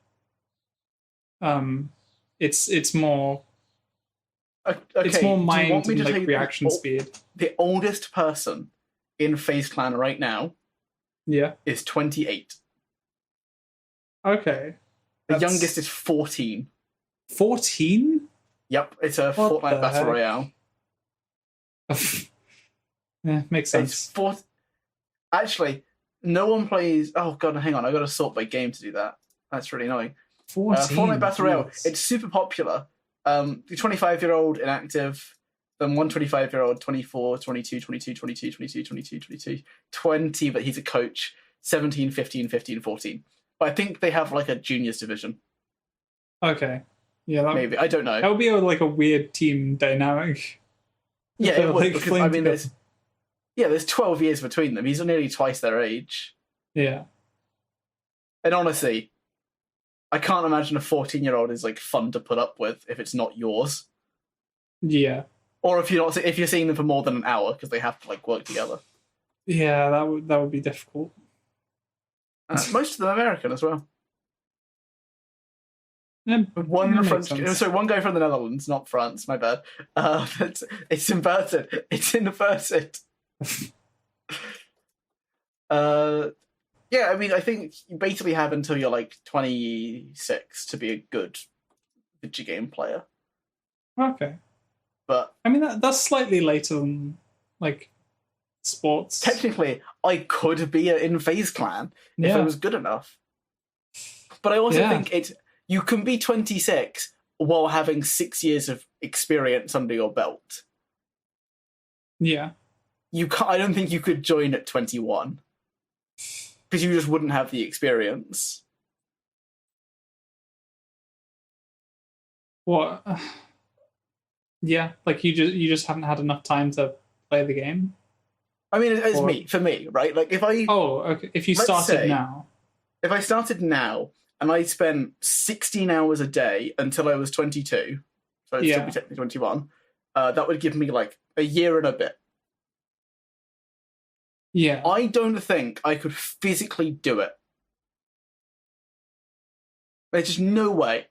It's more... Okay, it's more mind and, like, reaction speed. The oldest person in FaZe Clan right now is 28. Okay. The youngest is 14. 14? Yep, it's a Fortnite Battle Royale. Yeah, makes sense. Actually, no one plays... Oh, God, hang on. I got to sort by game to do that. That's really annoying. 14? Fortnite Battle Royale. It's super popular. The 25-year-old inactive, then 125-year-old, 24, 22, 22, 22, 22, 22, 22, 20, but he's a coach, 17, 15, 15, 14. But I think they have, like, a juniors division. Okay. Yeah, maybe. I don't know. That would be, like, a weird team dynamic. Yeah, it would, because, I mean, there's 12 years between them. He's nearly twice their age. Yeah. And honestly, I can't imagine a 14-year-old is, like, fun to put up with if it's not yours. Yeah. Or if you're seeing them for more than an hour because they have to, like, work together. Yeah, that would be difficult. Most of them American as well. Yeah, one guy from the Netherlands, not France. My bad. It's inverted. It's inverted. Yeah, I mean, I think you basically have until you're like 26 to be a good video game player. Okay. But I mean, that's slightly later than like sports. Technically, I could be in FaZe Clan if I was good enough. But I also think you can be 26 while having 6 years of experience under your belt. Yeah. I don't think you could join at 21. Because you just wouldn't have the experience. What? Yeah, like you just haven't had enough time to play the game. I mean, for me, right? Like if I if you started now, if I started now and I spent 16 hours a day until I was 22, so I'd still be technically 21, that would give me like a year and a bit. Yeah, I don't think I could physically do it. There's just no way.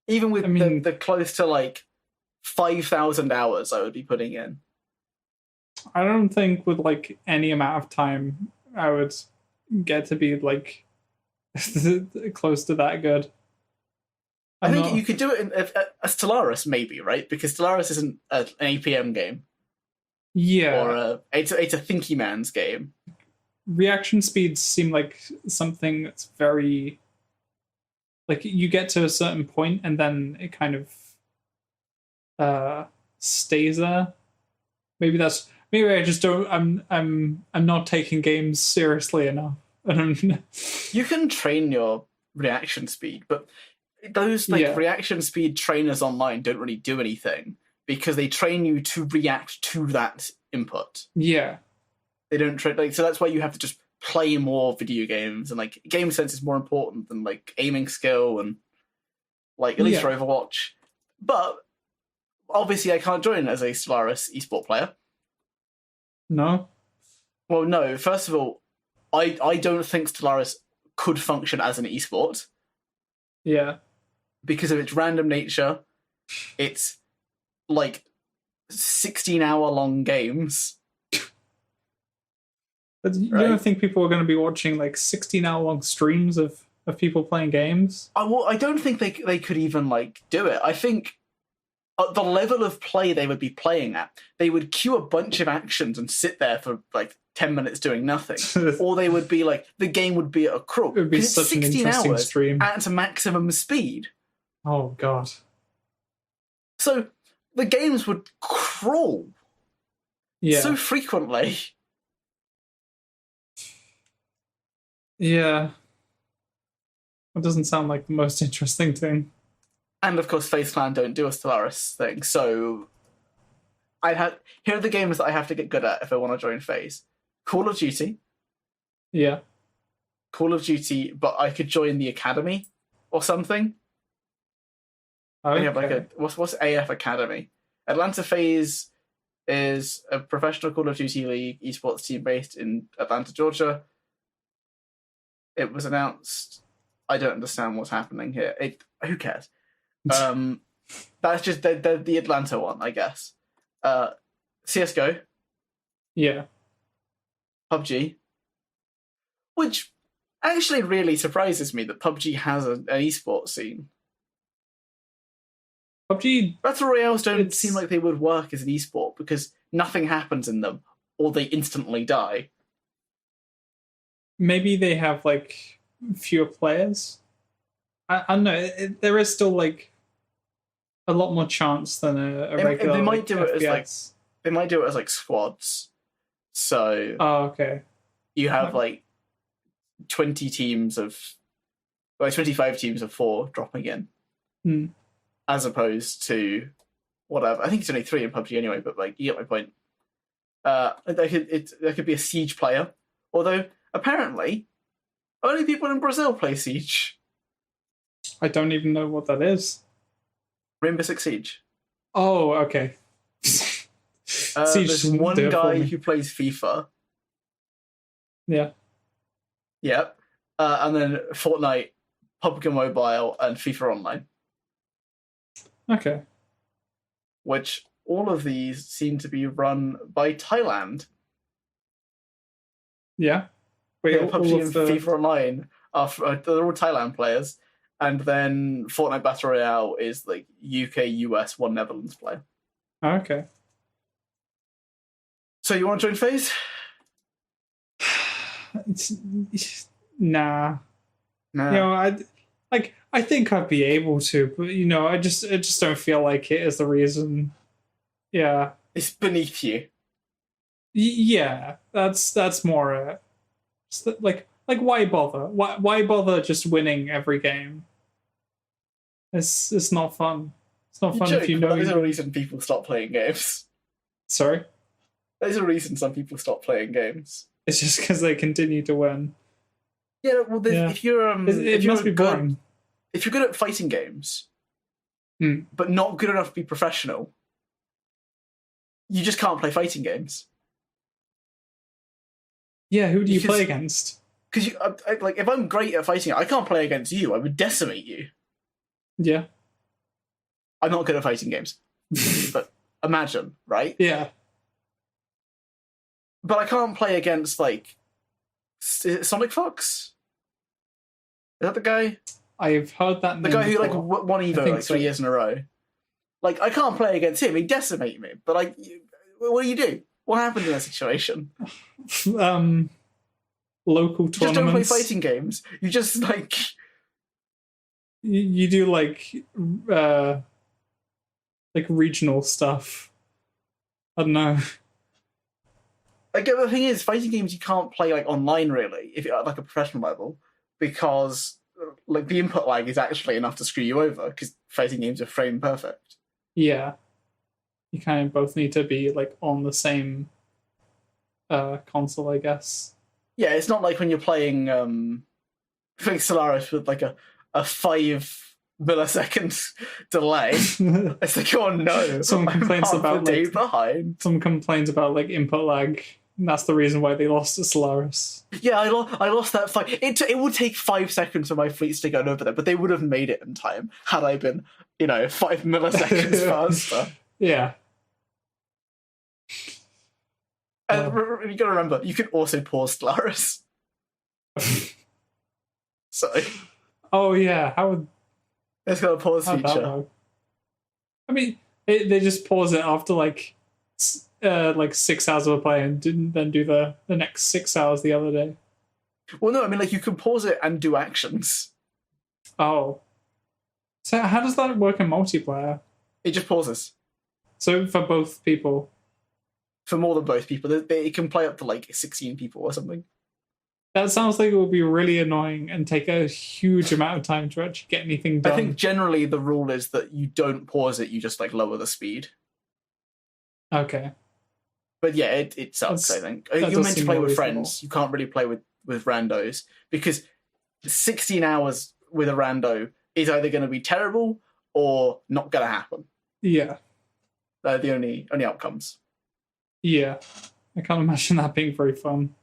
Even with the close to like 5,000 hours I would be putting in. I don't think with like any amount of time I would get to be like close to that good. I think you could do it in a Stellaris, maybe, right? Because Stellaris isn't an APM game. Yeah. Or it's a thinky man's game. Reaction speeds seem like something that's very... Like, you get to a certain point and then it kind of stays there. Maybe I just don't... I'm not taking games seriously enough. You can train your reaction speed, but those reaction speed trainers online don't really do anything because they train you to react to that input. Yeah. They don't train so that's why you have to just play more video games, and like game sense is more important than like aiming skill and like at least for Overwatch. But obviously I can't join as a Stellaris esport player. No. Well, no. First of all, I don't think Stellaris could function as an esport. Yeah. Because of its random nature. It's like 16-hour-long games. But you don't think people are going to be watching like 16-hour-long streams of people playing games? I don't think they could even like do it. I think at the level of play they would be playing at, they would queue a bunch of actions and sit there for like 10 minutes doing nothing. Or they would be like, the game would be at a crawl. It would be such an interesting stream. At maximum speed. Oh, God. So the games would crawl so frequently. Yeah. That doesn't sound like the most interesting thing. And of course, FaZe Clan don't do a Stellaris thing, so here are the games that I have to get good at if I want to join FaZe. Call of Duty. Yeah. Call of Duty, but I could join the Academy or something. Okay. They have like what's AF Academy? Atlanta FaZe is a professional Call of Duty League esports team based in Atlanta, Georgia. It was announced. I don't understand what's happening here. Who cares? That's just the Atlanta one, I guess. CS:GO. Yeah. PUBG. Which actually really surprises me that PUBG has an esports scene. PUBG... Battle Royales don't seem like they would work as an esport because nothing happens in them or they instantly die. Maybe they have, like, fewer players? I don't know. There is still, like, a lot more chance than a regular they might do FPS. it as, they might do it as, like, squads. So... Oh, okay. You have, like, 25 teams of 4 dropping in. As opposed to whatever. I think it's only 3 in PUBG anyway, but, like, you get my point. There could be a Siege player. Although... Apparently, only people in Brazil play Siege. I don't even know what that is. Rainbow Six Siege. Oh, okay. There's one guy who plays FIFA. Yeah. Yep. And then Fortnite, PUBG Mobile, and FIFA Online. Okay. Which all of these seem to be run by Thailand. Yeah. Wait, PUBG and FIFA Online they're all Thailand players, and then Fortnite Battle Royale is like UK, US, one Netherlands player. Okay. So you want to join FaZe? Nah. I think I'd be able to, but I just don't feel like it is the reason. Yeah. It's beneath you. Yeah, that's more it. Like why bother? Why bother just winning every game? It's not fun. It's not fun if you know. There's a reason people stop playing games. Sorry? There's a reason some people stop playing games. It's just because they continue to win. Yeah, well, if you're it must be boring. If you're good at fighting games, but not good enough to be professional, you just can't play fighting games. Yeah, who do you play against? Because if I'm great at fighting, I can't play against you. I would decimate you. Yeah. I'm not good at fighting games. But imagine, right? Yeah. But I can't play against, is it Sonic Fox? Is that the guy? I've heard that name. The guy who, won Evo, 3 years in a row. I can't play against him. He'd decimate me. But, what do you do? What happened in that situation? Local tournaments. You just don't play fighting games. You just, You do, regional stuff. I don't know. The thing is, fighting games you can't play online really if you're at a professional level because the input lag is actually enough to screw you over because fighting games are frame perfect. Yeah, you kind of both need to be on the same console, I guess. Yeah, it's not like when you're playing Solaris with a 5 millisecond delay. It's oh no! Someone complains about behind. Someone complains about input lag. And that's the reason why they lost to Solaris. Yeah, I lost that fight. It would take 5 seconds for my fleets to get over there, but they would have made it in time had I been, 5 milliseconds faster. Yeah. And you got to remember, you can also pause Solaris. So. Oh yeah, how would? It's got a pause feature. I mean, they just pause it after 6 hours of play and didn't then do the next 6 hours the other day. Well, no, I mean, you can pause it and do actions. Oh. So how does that work in multiplayer? It just pauses. So for both people? For more than both people. It can play up to 16 people or something. That sounds like it would be really annoying and take a huge amount of time to actually get anything done. I think generally the rule is that you don't pause it, you just lower the speed. Okay. But yeah, it sucks, I think. You're meant to play with friends. You can't really play with randos because 16 hours with a rando is either going to be terrible or not going to happen. Yeah. They're the only outcomes. Yeah. I can't imagine that being very fun.